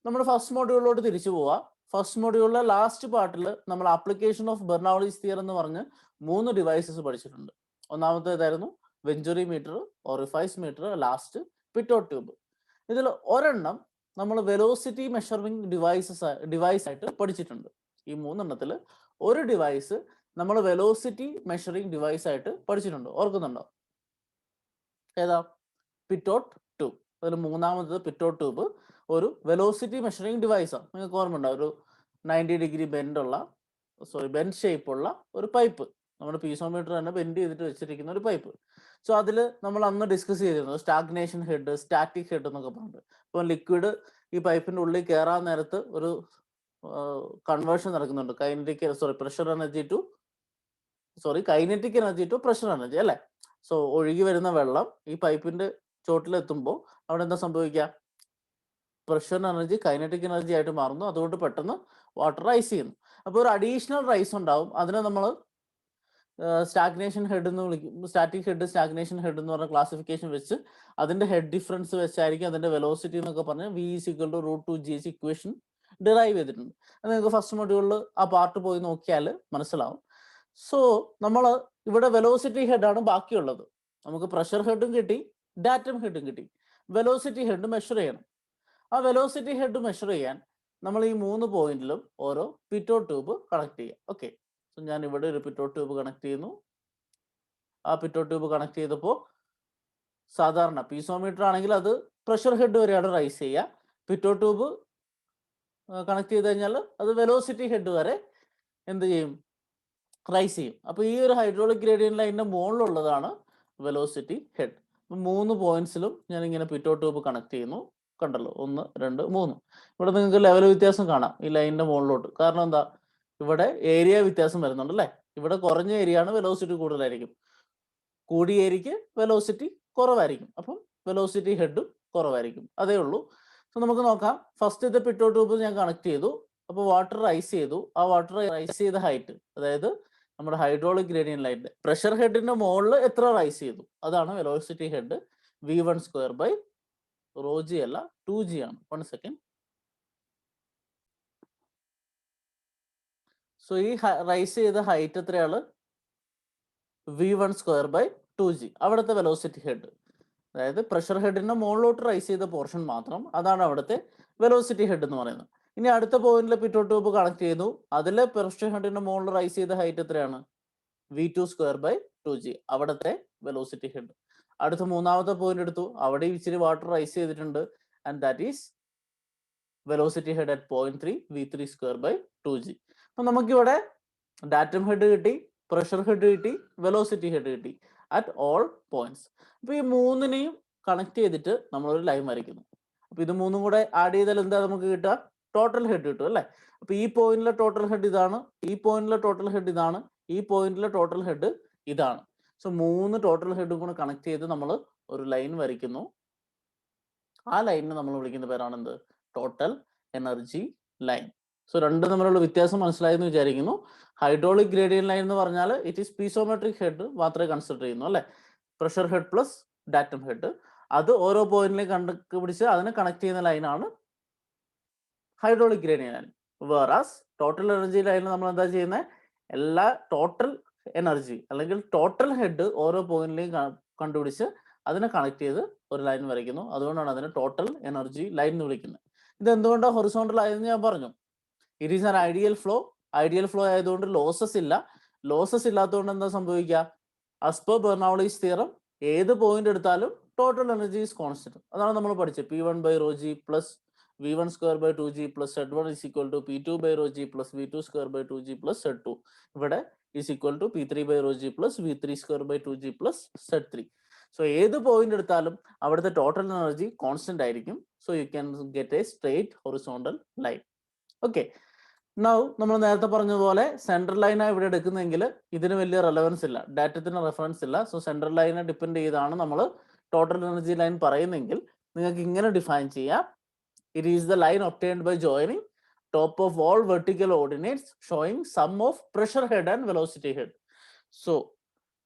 നമ്മൾ ഫസ്റ്റ് മോഡ്യൂളിലോട്ട് തിരിച്ചു പോവാം. ഫസ്റ്റ് മോഡ്യൂളിലെ ലാസ്റ്റ് പാർട്ടിൽ നമ്മൾ ആപ്ലിക്കേഷൻ ഓഫ് ബെർണൗളിസ് തിയറം എന്ന് പറഞ്ഞ് 3 ഡിവൈസസ് പഠിച്ചിട്ടുണ്ട്. ഒന്നാമത്തേതായിരുന്നു venturi meter, orifice meter, last pitot tube. ഇതിൽ ഒരെണ്ണം നമ്മൾ വെലോസിറ്റി മെഷറിംഗ് ഡിവൈസ് ആയിട്ട് പഠിച്ചിട്ടുണ്ട്. ഈ 3 എണ്ണത്തിൽ ഒരു ഡിവൈസ് നമ്മൾ വെലോസിറ്റി മെഷറിംഗ് ഡിവൈസ് ആയിട്ട് പഠിച്ചിട്ടുണ്ട്. ഓർക്കുന്നുണ്ടോ? ഏതാ? പിറ്റോട്ട് ട്യൂബ്. അതിൽ 3ാമത്തത് പിറ്റോട്ട് ട്യൂബ് ഒരു വെലോസിറ്റി മെഷറിംഗ് ഡിവൈസാണ്. നിങ്ങൾക്ക് ഓർമ്മയുണ്ടോ? ഒരു 90 ഡിഗ്രി ബെൻഡ് ഷേപ്പ് ഉള്ള ഒരു പൈപ്പ്, നമ്മുടെ പീസോമീറ്റർ തന്നെ ബെൻഡ് ചെയ്തിട്ട് വെച്ചിരിക്കുന്ന ഒരു പൈപ്പ്. സോ അതിൽ നമ്മൾ അന്ന് ഡിസ്കസ് ചെയ്തിരുന്നു സ്റ്റാഗ്നേഷൻ ഹെഡ്, സ്റ്റാറ്റിക് ഹെഡ് എന്നൊക്കെ പറഞ്ഞിട്ട്. ഇപ്പം ലിക്വിഡ് ഈ പൈപ്പിന്റെ ഉള്ളിൽ കയറാൻ നേരത്ത് ഒരു കൺവേർഷൻ നടക്കുന്നുണ്ട്. Kinetic energy to pressure energy അല്ലെ? സോ ഒഴുകി വരുന്ന വെള്ളം ഈ പൈപ്പിന്റെ ചോട്ടിലെത്തുമ്പോൾ അവിടെ എന്താ സംഭവിക്കുക? പ്രഷർ എനർജി കൈനറ്റിക് എനർജി ആയിട്ട് മാറുന്നു. അതുകൊണ്ട് പെട്ടെന്ന് വാട്ടർ റൈസ് ചെയ്യുന്നു. അപ്പോൾ ഒരു അഡീഷണൽ റൈസ് ഉണ്ടാവും. അതിനെ നമ്മൾ സ്റ്റാഗ്നേഷൻ ഹെഡ് എന്ന് വിളിക്കും. സ്റ്റാറ്റിക് ഹെഡ്, സ്റ്റാഗ്നേഷൻ ഹെഡ് എന്ന് പറഞ്ഞ ക്ലാസിഫിക്കേഷൻ വെച്ച് അതിന്റെ ഹെഡ് ഡിഫറൻസ് വെച്ചായിരിക്കും അതിന്റെ വെലോസിറ്റി എന്നൊക്കെ പറഞ്ഞ് V=√2gh ഇക്വേഷൻ ഡിറൈവ് ചെയ്തിട്ടുണ്ട്. അത് നിങ്ങൾക്ക് ഫസ്റ്റ് മൊഡ്യൂളിൽ ആ പാർട്ട് പോയി നോക്കിയാൽ മനസ്സിലാവും. സോ നമ്മൾ ഇവിടെ വെലോസിറ്റി ഹെഡാണ് ബാക്കിയുള്ളത്. നമുക്ക് പ്രഷർ ഹെഡും കിട്ടി, ഡാറ്റം ഹെഡും കിട്ടി. വെലോസിറ്റി ഹെഡ് മെഷർ ചെയ്യണം. ആ വെലോസിറ്റി ഹെഡ് മെഷർ ചെയ്യാൻ നമ്മൾ ഈ 3 പോയിന്റിലും ഓരോ പിറ്റോട്ട് ട്യൂബ് കണക്ട് ചെയ്യാം. ഓക്കെ, സോ ഞാൻ ഇവിടെ ഒരു പിറ്റോട്ട് ട്യൂബ് കണക്ട് ചെയ്യുന്നു. ആ പിറ്റോട്ട് ട്യൂബ് കണക്ട് ചെയ്തപ്പോൾ സാധാരണ പീസോമീറ്റർ ആണെങ്കിൽ അത് പ്രഷർ ഹെഡ് വരെയാണ് റൈസ് ചെയ്യുക. പിറ്റോ ട്യൂബ് കണക്ട് ചെയ്ത് കഴിഞ്ഞാൽ അത് വെലോസിറ്റി ഹെഡ് വരെ എന്ത് ചെയ്യും, റൈസ് ചെയ്യും. അപ്പോൾ ഈ ഒരു ഹൈഡ്രോളിക് ഗ്രേഡിയന്റ് ലൈനിന്റെ മുകളിലുള്ളതാണ് വെലോസിറ്റി ഹെഡ്. 3 പോയിന്റ്സിലും ഞാൻ ഇങ്ങനെ പിറ്റോ ട്യൂബ് കണക്ട് ചെയ്യുന്നു. കണ്ടല്ലോ, 1 2 3. ഇവിടെ നിങ്ങൾക്ക് ലെവൽ വ്യത്യാസം കാണാം ഈ ലൈനിന്റെ മുകളിലോട്ട്. കാരണം എന്താ, ഇവിടെ ഏരിയ വ്യത്യാസം വരുന്നുണ്ട് അല്ലേ. ഇവിടെ കുറഞ്ഞ ഏരിയ ആണ്, വെലോസിറ്റി കൂടുതലായിരിക്കും. കൂടിയ ഏരിയക്ക് വെലോസിറ്റി കുറവായിരിക്കും, അപ്പം വെലോസിറ്റി ഹെഡും കുറവായിരിക്കും. അതേ ഉള്ളൂ. സോ നമുക്ക് നോക്കാം. ഫസ്റ്റ് ഇത് പിറ്റോ ട്യൂബ് ഞാൻ കണക്ട് ചെയ്തു. അപ്പോൾ വാട്ടർ റൈസ് ചെയ്തു. ആ വാട്ടർ റൈസ് ചെയ്ത ഹൈറ്റ്, അതായത് നമ്മുടെ ഹൈഡ്രോളിക് ഗ്രേഡിയന്റ് ലൈനിന്റെ പ്രഷർ ഹെഡിന്റെ മുകളിൽ എത്ര റൈസ് ചെയ്തു, അതാണ് വെലോസിറ്റി ഹെഡ്. V1² ρg അല്ല 2g ആണ്. 1 സെക്കൻഡ്. സോ ഈ റൈസ് ചെയ്ത ഹൈറ്റ് എത്രയാണ്, V1² 2g, അവിടുത്തെ വെലോസിറ്റി ഹെഡ്. അതായത് പ്രഷർ ഹെഡിന്റെ മുകളിലോട്ട് റൈസ് ചെയ്ത പോർഷൻ മാത്രം, അതാണ് അവിടുത്തെ വെലോസിറ്റി ഹെഡ് എന്ന് പറയുന്നത്. ഇനി അടുത്ത പോയിന്റിൽ പിറ്റോ ട്യൂബ് കണക്ട് ചെയ്തു. അതിലെ പ്രഷർ ഹെഡിന്റെ മുകളിൽ റൈസ് ചെയ്ത ഹൈറ്റ് എത്രയാണ്, V2² 2g, അവിടുത്തെ വെലോസിറ്റി ഹെഡ്. അടുത്ത മൂന്നാമത്തെ പോയിന്റ് എടുത്തു, അവിടെ ഇച്ചിരി വാട്ടർ റൈസ് ചെയ്തിട്ടുണ്ട്. And that is velocity head at point 3, V3² 2g. അപ്പൊ നമുക്കിവിടെ ഡാറ്റം ഹെഡ് കിട്ടി, പ്രഷർ ഹെഡ് കിട്ടി, വെലോസിറ്റി ഹെഡ് കിട്ടി അറ്റ് ഓൾ പോയിന്റ്സ്. അപ്പൊ ഈ മൂന്നിനെയും കണക്ട് ചെയ്തിട്ട് നമ്മളൊരു ലൈൻ വരയ്ക്കുന്നു. അപ്പൊ ഇത് മൂന്നും കൂടെ ആഡ് ചെയ്താൽ എന്താ നമുക്ക് കിട്ടുക, ടോട്ടൽ ഹെഡ് കിട്ടും അല്ലേ. അപ്പൊ ഈ പോയിന്റിലെ ടോട്ടൽ ഹെഡ് ഇതാണ്, ഈ പോയിന്റിലെ ടോട്ടൽ ഹെഡ് ഇതാണ്, ഈ പോയിന്റിലെ ടോട്ടൽ ഹെഡ് ഇതാണ്. സോ 3 ടോട്ടൽ ഹെഡും കൂടെ കണക്ട് ചെയ്ത് നമ്മൾ ഒരു ലൈൻ വരയ്ക്കുന്നു. ആ ലൈനിനെ നമ്മൾ വിളിക്കുന്ന പേരാണ് എന്ത്, ടോട്ടൽ എനർജി ലൈൻ. സോ രണ്ടും തമ്മിലുള്ള വ്യത്യാസം മനസ്സിലായെന്ന് വിചാരിക്കുന്നു. ഹൈഡ്രോളിക് ഗ്രേഡിയന്റ് ലൈൻ എന്ന് പറഞ്ഞാൽ ഇറ്റ് ഈസ് പീസോമെട്രിക് ഹെഡ് മാത്രമേ കൺസിഡർ ചെയ്യുന്നു അല്ലെ. Pressure head plus datum head, അത് ഓരോ പോയിന്റിലേക്ക് കണ്ടുപിടിച്ച് അതിനെ കണക്ട് ചെയ്യുന്ന ലൈനാണ് hydraulic gradient line. വേറാസ് total energy ലൈനിൽ നമ്മൾ എന്താ ചെയ്യുന്നത്, എല്ലാ ടോട്ടൽ എനർജി അല്ലെങ്കിൽ ടോട്ടൽ ഹെഡ് ഓരോ പോയിന്റിലേക്കും കണ്ടുപിടിച്ച് അതിനെ കണക്ട് ചെയ്ത് ഒരു ലൈൻ വരയ്ക്കുന്നു. അതുകൊണ്ടാണ് അതിനെ ടോട്ടൽ എനർജി ലൈൻ എന്ന് വിളിക്കുന്നത്. ഇത് എന്തുകൊണ്ടാണ് ഹൊറിസോണ്ടൽ ആയതെന്ന് ഞാൻ പറഞ്ഞു. It is an ideal flow. Ideal flow ആയതുകൊണ്ട് ലോസസ് ഇല്ല. ലോസസ് ഇല്ലാത്തതുകൊണ്ട് എന്താ സംഭവിക്കുക, ആസ് പെർ ബെർണൗളിസ് തിയറം ഏത് പോയിന്റ് എടുത്താലും ടോട്ടൽ എനർജി ഈസ് കോൺസ്റ്റന്റ്. അതാണ് നമ്മൾ പഠിച്ചത്. P1/ρg plus V1² 2g plus Z1 is equal to P2/ρg plus V2² 2g plus Z2. ഇവിടെ is equal to P3/ρg plus V3² 2g plus Z3. So ഏത് point എടുത്താലും അവിടുത്തെ total energy constant ആയിരിക്കും. So you can get A straight horizontal line. Okay, now നമ്മൾ നേരത്തെ പറഞ്ഞതുപോലെ central ലൈനാണ് ഇവിടെ എടുക്കുന്നതെങ്കിൽ ഇതിന് വലിയ റെലവൻസ് ഇല്ല, ഡാറ്റത്തിന് റെഫറൻസ് ഇല്ല. സോ സെൻട്രൽ ലൈനെ ഡിപ്പെൻഡ് ചെയ്താണ് നമ്മൾ ടോട്ടൽ എനർജി ലൈൻ പറയുന്നെങ്കിൽ നിങ്ങൾക്ക് ഇങ്ങനെ ഡിഫൈൻ ചെയ്യാം. It is the line obtained by joining top of all vertical ordinates showing sum of pressure head and velocity head. So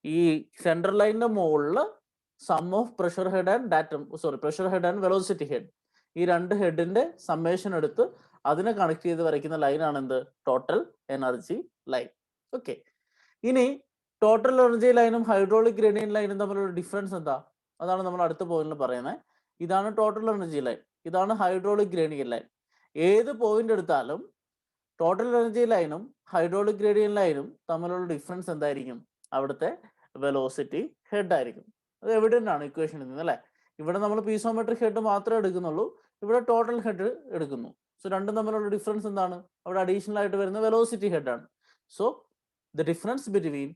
ഈ സെൻട്രൽ ലൈനിന്റെ മുകളിൽ sum of pressure head and pressure head and velocity head, ഈ രണ്ട് ഹെഡിന്റെ summation എടുത്ത് അതിനെ connect ചെയ്ത് വരയ്ക്കുന്ന ലൈനാണ് എന്ത്, ടോട്ടൽ എനർജി ലൈൻ. ഓക്കെ, ഇനി ടോട്ടൽ എനർജി ലൈനും ഹൈഡ്രോളിക് ഗ്രേഡിയന്റ് ലൈനും തമ്മിലുള്ള ഡിഫറൻസ് എന്താ, അതാണ് നമ്മൾ അടുത്ത പോയിന്റിൽ പറയുന്നത്. ഇതാണ് ടോട്ടൽ എനർജി ലൈൻ, ഇതാണ് ഹൈഡ്രോളിക് ഗ്രേഡിയന്റ് ലൈൻ. ഏത് പോയിന്റ് എടുത്താലും ടോട്ടൽ എനർജി ലൈനും ഹൈഡ്രോളിക് ഗ്രേഡിയന്റ് ലൈനും തമ്മിലുള്ള ഡിഫറൻസ് എന്തായിരിക്കും, അവിടുത്തെ വെലോസിറ്റി ഹെഡ് ആയിരിക്കും. അത് എവിഡന്റ് ആണ് ഇക്വേഷനിൽ നിന്ന് അല്ലെ. ഇവിടെ നമ്മൾ പീസോമെട്രിക് ഹെഡ് മാത്രമേ എടുക്കുന്നുള്ളൂ, ഇവിടെ ടോട്ടൽ ഹെഡ് എടുക്കുന്നു. സോ രണ്ടും തമ്മിലുള്ള ഡിഫറൻസ് എന്താണ്, അവിടെ അഡീഷണൽ ആയിട്ട് വരുന്ന വെലോസിറ്റി ഹെഡ് ആണ്. So the difference between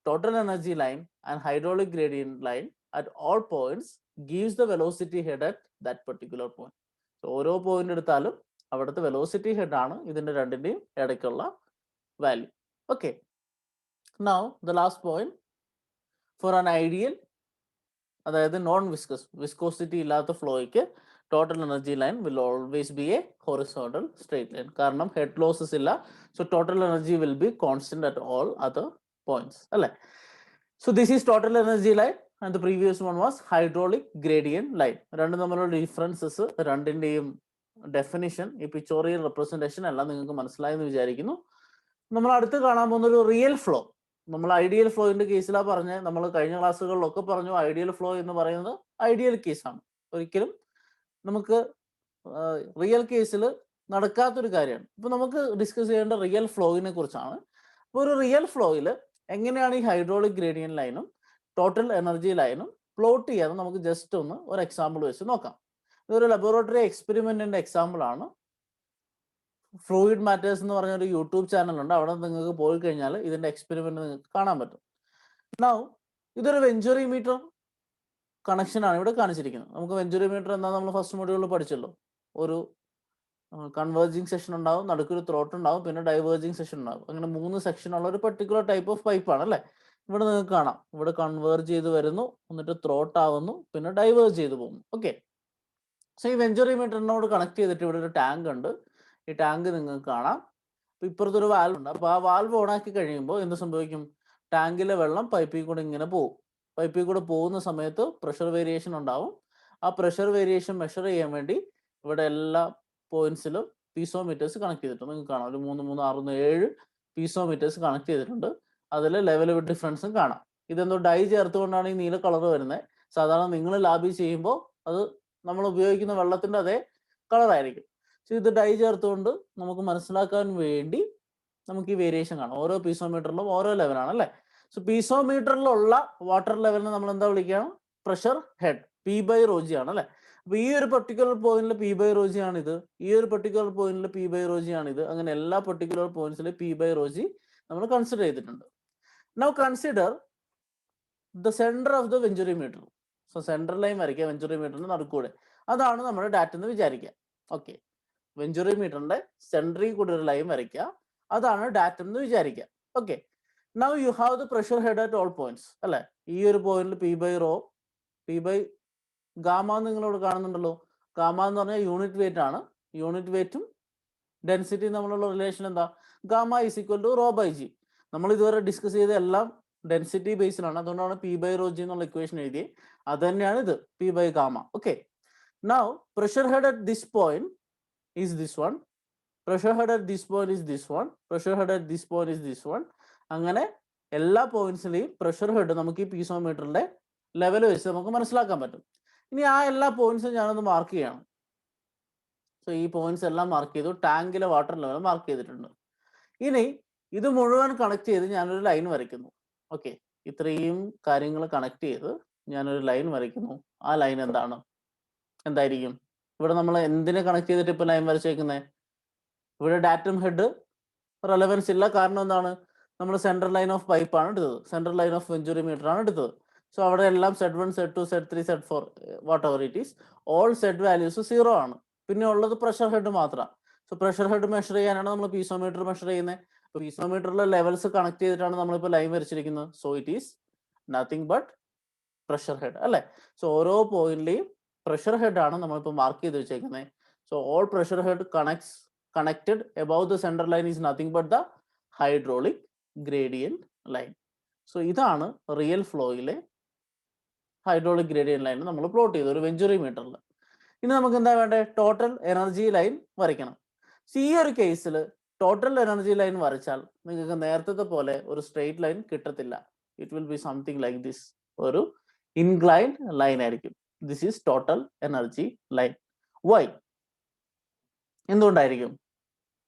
total energy line and hydraulic gradient line at all points gives the velocity head at that particular point. സോ ഓരോ പോയിന്റ് എടുത്താലും അവിടുത്തെ വെലോസിറ്റി ഹെഡ് ആണ് ഇതിന്റെ രണ്ടിന്റെയും ഇടയ്ക്കുള്ള value. Okay, now the last point for an ideal, അതായത് non viscous, viscosity ഇല്ലാത്ത ഫ്ലോയ്ക്ക് total energy line will always be a horizontal straight line. കാരണം ഹെഡ് ലോസസ് ഇല്ല. So total energy will be constant at all other points അല്ലെ. So this is total energy line and the previous one was hydraulic gradient line. രണ്ടും തമ്മിലുള്ള differences, രണ്ടിന്റെയും definition, ഈ pictorial representation എല്ലാം നിങ്ങൾക്ക് മനസ്സിലായെന്ന് വിചാരിക്കുന്നു. നമ്മൾ അടുത്ത് കാണാൻ പോകുന്ന ഒരു റിയൽ ഫ്ലോ. നമ്മൾ ഐഡിയൽ ഫ്ലോയിന്റെ കേസിലാണ് പറഞ്ഞത്, നമ്മൾ കഴിഞ്ഞ ക്ലാസ്സുകളിലൊക്കെ പറഞ്ഞു ഐഡിയൽ ഫ്ലോ എന്ന് പറയുന്നത് ഐഡിയൽ കേസാണ്, ഒരിക്കലും നമുക്ക് റിയൽ കേസിൽ നടക്കാത്തൊരു കാര്യമാണ്. ഇപ്പൊ നമുക്ക് ഡിസ്കസ് ചെയ്യേണ്ട റിയൽ ഫ്ലോയിനെ കുറിച്ചാണ്. അപ്പോൾ ഒരു റിയൽ ഫ്ലോയിൽ എങ്ങനെയാണ് ഈ ഹൈഡ്രോളിക് ഗ്രേഡിയന്റ് ലൈനും ടോട്ടൽ എനർജി ലൈനും പ്ലോട്ട് ചെയ്യാതെ നമുക്ക് ജസ്റ്റ് ഒന്ന് ഒരു എക്സാമ്പിൾ വെച്ച് നോക്കാം. ഇതൊരു ലബോറട്ടറി എക്സ്പെരിമെന്റിന്റെ എക്സാമ്പിൾ ആണ്. ഫ്ലൂയിഡ് മാറ്റേഴ്സ് എന്ന് പറഞ്ഞ ഒരു യൂട്യൂബ് ചാനൽ ഉണ്ട്. അവിടെ നിങ്ങൾക്ക് പോയി കഴിഞ്ഞാൽ ഇതിന്റെ എക്സ്പെരിമെന്റ് നിങ്ങൾക്ക് കാണാൻ പറ്റും. നൗ ഇതൊരു വെഞ്ചുറിമീറ്റർ കണക്ഷൻ ആണ് ഇവിടെ കാണിച്ചിരിക്കുന്നത്. നമുക്ക് വെഞ്ചുറിമീറ്റർ എന്താ നമ്മൾ ഫസ്റ്റ് മൊഡ്യൂളിൽ പഠിച്ചല്ലോ. ഒരു കൺവേർജിങ് സെഷൻ ഉണ്ടാവും, നടുക്കൊരു ത്രോട്ട് ഉണ്ടാവും, പിന്നെ ഡൈവേർജിങ് സെഷൻ ഉണ്ടാവും. അങ്ങനെ 3 സെക്ഷൻ ഉള്ള ഒരു പെർട്ടിക്കുലർ ടൈപ്പ് ഓഫ് പൈപ്പ് ആണ് അല്ലേ. ഇവിടെ നിങ്ങൾക്ക് കാണാം, ഇവിടെ കൺവേർജ് ചെയ്ത് വരുന്നു, എന്നിട്ട് ത്രോട്ട് ആവുന്നു, പിന്നെ ഡൈവേർജ് ചെയ്ത് പോകുന്നു. ഓക്കെ, സോ ഈ വെഞ്ചുറിമീറ്ററിനോട് കണക്ട് ചെയ്തിട്ട് ഇവിടെ ഒരു ടാങ്ക് ഉണ്ട്. ഈ ടാങ്ക് നിങ്ങൾക്ക് കാണാം. ഇപ്പുറത്തൊരു വാൽവ് ഉണ്ട്. അപ്പോൾ ആ വാൽവ് ഓൺ ആക്കി കഴിയുമ്പോൾ എന്ത് സംഭവിക്കും? ടാങ്കിലെ വെള്ളം പൈപ്പിൽ കൂടെ ഇങ്ങനെ പോകും. പൈപ്പിൽ കൂടെ പോകുന്ന സമയത്ത് പ്രഷർ വേരിയേഷൻ ഉണ്ടാവും. ആ പ്രഷർ വേരിയേഷൻ മെഷർ ചെയ്യാൻ വേണ്ടി ഇവിടെ എല്ലാ പോയിന്റ്സിലും പീസോമീറ്റേഴ്സ് കണക്ട് ചെയ്തിട്ടുണ്ട്. നിങ്ങൾക്ക് കാണാം, ഒരു 3, 3, 6, 7 പീസോമീറ്റേഴ്സ് കണക്ട് ചെയ്തിട്ടുണ്ട്. അതിൽ ലെവൽ ഡിഫറൻസും കാണാം. ഇതെന്തോ ഡൈ ചേർത്തുകൊണ്ടാണ് ഈ നീല കളർ വരുന്നത്. സാധാരണ നിങ്ങൾ ലാബിൽ ചെയ്യുമ്പോൾ അത് നമ്മൾ ഉപയോഗിക്കുന്ന വെള്ളത്തിന്റെ അതേ കളറായിരിക്കും. പക്ഷെ ഇത് ഡൈ ചേർത്തുകൊണ്ട് നമുക്ക് മനസ്സിലാക്കാൻ വേണ്ടി നമുക്ക് ഈ വേരിയേഷൻ കാണാം. ഓരോ പീസോമീറ്ററിലും ഓരോ ലെവലാണ് അല്ലേ. സോ പീസോമീറ്ററിലുള്ള വാട്ടർ ലെവലിനെ നമ്മൾ എന്താ വിളിക്കുകയാണ്? പ്രഷർ ഹെഡ്, P/ρg ആണ് അല്ലേ. അപ്പൊ ഈ ഒരു പെർട്ടിക്കുലർ പോയിന്റിൽ P/ρg ആണ് ഇത്, ഈ ഒരു പെർട്ടിക്കുലർ പോയിന്റിൽ P/ρg ആണ് ഇത്. അങ്ങനെ എല്ലാ പെർട്ടിക്കുലർ പോയിന്റ്സിൽ P/ρg നമ്മൾ കൺസിഡർ ചെയ്തിട്ടുണ്ട്. Now consider the centre of the venturimeter. So central line വരയ്ക്കുക വെഞ്ചുറിമീറ്ററിന്റെ നടുക്കൂടെ. അതാണ് നമ്മുടെ ഡാറ്റ എന്ന് വിചാരിക്കുക. ഓക്കെ, വെഞ്ചുറിമീറ്ററിന്റെ സെൻട്രിൽ കൂടെ ഒരു ലൈൻ വരയ്ക്കുക, അതാണ് ഡാറ്റ എന്ന് വിചാരിക്കുക. Okay, now you have the pressure head at all points അല്ലെ. ഈ ഒരു പോയിന്റിൽ P/ρ, P/γ നിങ്ങളോട് കാണുന്നുണ്ടല്ലോ. ഗാമ എന്ന് പറഞ്ഞാൽ യൂണിറ്റ് വെയിറ്റ് ആണ്. യൂണിറ്റ് വെയിറ്റും ഡെൻസിറ്റി തമ്മിലുള്ള റിലേഷൻ എന്താ? Gamma is equal to ρ/g. നമ്മൾ ഇതുവരെ ഡിസ്കസ് ചെയ്ത എല്ലാം ഡെൻസിറ്റി ബേസിലാണ്. അതുകൊണ്ടാണ് P/ρg എന്നുള്ള ഇക്വേഷൻ എഴുതിയത്. അത് തന്നെയാണ് ഇത്, P/γ. Okay, now pressure head at this point is this one, pressure head at this point is this one, pressure head at this point is this one. അങ്ങനെ എല്ലാ പോയിന്റ്സിലെയും പ്രഷർ ഹെഡ് നമുക്ക് ഈ പീസോമീറ്ററിന്റെ level വെച്ച് നമുക്ക് മനസ്സിലാക്കാൻ പറ്റും. ഇനി ആ എല്ലാ പോയിന്റ്സും ഞാനൊന്ന് മാർക്ക് ചെയ്യണം. സോ ഈ പോയിന്റ്സ് എല്ലാം മാർക്ക് ചെയ്തു. ടാങ്കിലെ വാട്ടർ ലെവൽ മാർക്ക് ചെയ്തിട്ടുണ്ട്. ഇനി ഇത് മുഴുവൻ കണക്ട് ചെയ്ത് ഞാനൊരു ലൈൻ വരയ്ക്കുന്നു. ഓക്കെ, ഇത്രയും കാര്യങ്ങൾ കണക്ട് ചെയ്ത് ഞാനൊരു ലൈൻ വരയ്ക്കുന്നു. ആ ലൈൻ എന്തായിരിക്കും? ഇവിടെ നമ്മൾ എന്തിനെ കണക്ട് ചെയ്തിട്ട് ഇപ്പൊ ലൈൻ വരച്ചേക്കുന്നത്? ഇവിടെ ഡാറ്റം ഹെഡ് റെലവൻസ് ഇല്ല. കാരണം എന്താണ്? നമ്മൾ സെൻട്രൽ ലൈൻ ഓഫ് പൈപ്പ് ആണ് എടുത്തത്, സെൻട്രൽ ലൈൻ ഓഫ് വെഞ്ചുറിമീറ്റർ ആണ് എടുത്തത്. സോ അവിടെ എല്ലാം Z1, Z2, Z3, Z4 whatever it is, all Z values 0 ആണ്. പിന്നെ ഉള്ളത് പ്രഷർ ഹെഡ് മാത്രമാണ്. സോ പ്രഷർ ഹെഡ് മെഷർ ചെയ്യാനാണ് നമ്മൾ പീസോമീറ്റർ മെഷർ ചെയ്യുന്നത്. അപ്പോൾ പീസോമീറ്ററിലെ ലെവൽസ് കണക്ട് ചെയ്തിട്ടാണ് നമ്മളിപ്പോൾ ലൈൻ വരച്ചിരിക്കുന്നത്. So it is nothing but pressure head അല്ലേ. സോ ഓരോ പോയിന്റിലെയും പ്രഷർ ഹെഡ് ആണ് നമ്മളിപ്പോൾ മാർക്ക് ചെയ്ത് വെച്ചേക്കുന്നത്. So all pressure head connected above the center line is nothing but the hydraulic gradient line. So ഇതാണ് റിയൽ ഫ്ലോയിലെ ഹൈഡ്രോളിക് ഗ്രേഡിയന്റ് ലൈൻ നമ്മൾ plot ചെയ്തു ഒരു വെഞ്ചുറിമീറ്ററിൽ. ഇനി നമുക്ക് എന്താ വേണ്ടേ? ടോട്ടൽ എനർജി ലൈൻ വരയ്ക്കണം. സോ ഈ ഒരു കേസിൽ ടോട്ടൽ എനർജി ലൈൻ വരച്ചാൽ നിങ്ങൾക്ക് നേരത്തെ പോലെ ഒരു സ്ട്രെയിറ്റ് ലൈൻ കിട്ടത്തില്ല. It will be something like this, ഒരു ഇൻക്ലൈൻഡ് ലൈൻ ആയിരിക്കും. This is total energy line. Why? എന്തുകൊണ്ടായിരിക്കും?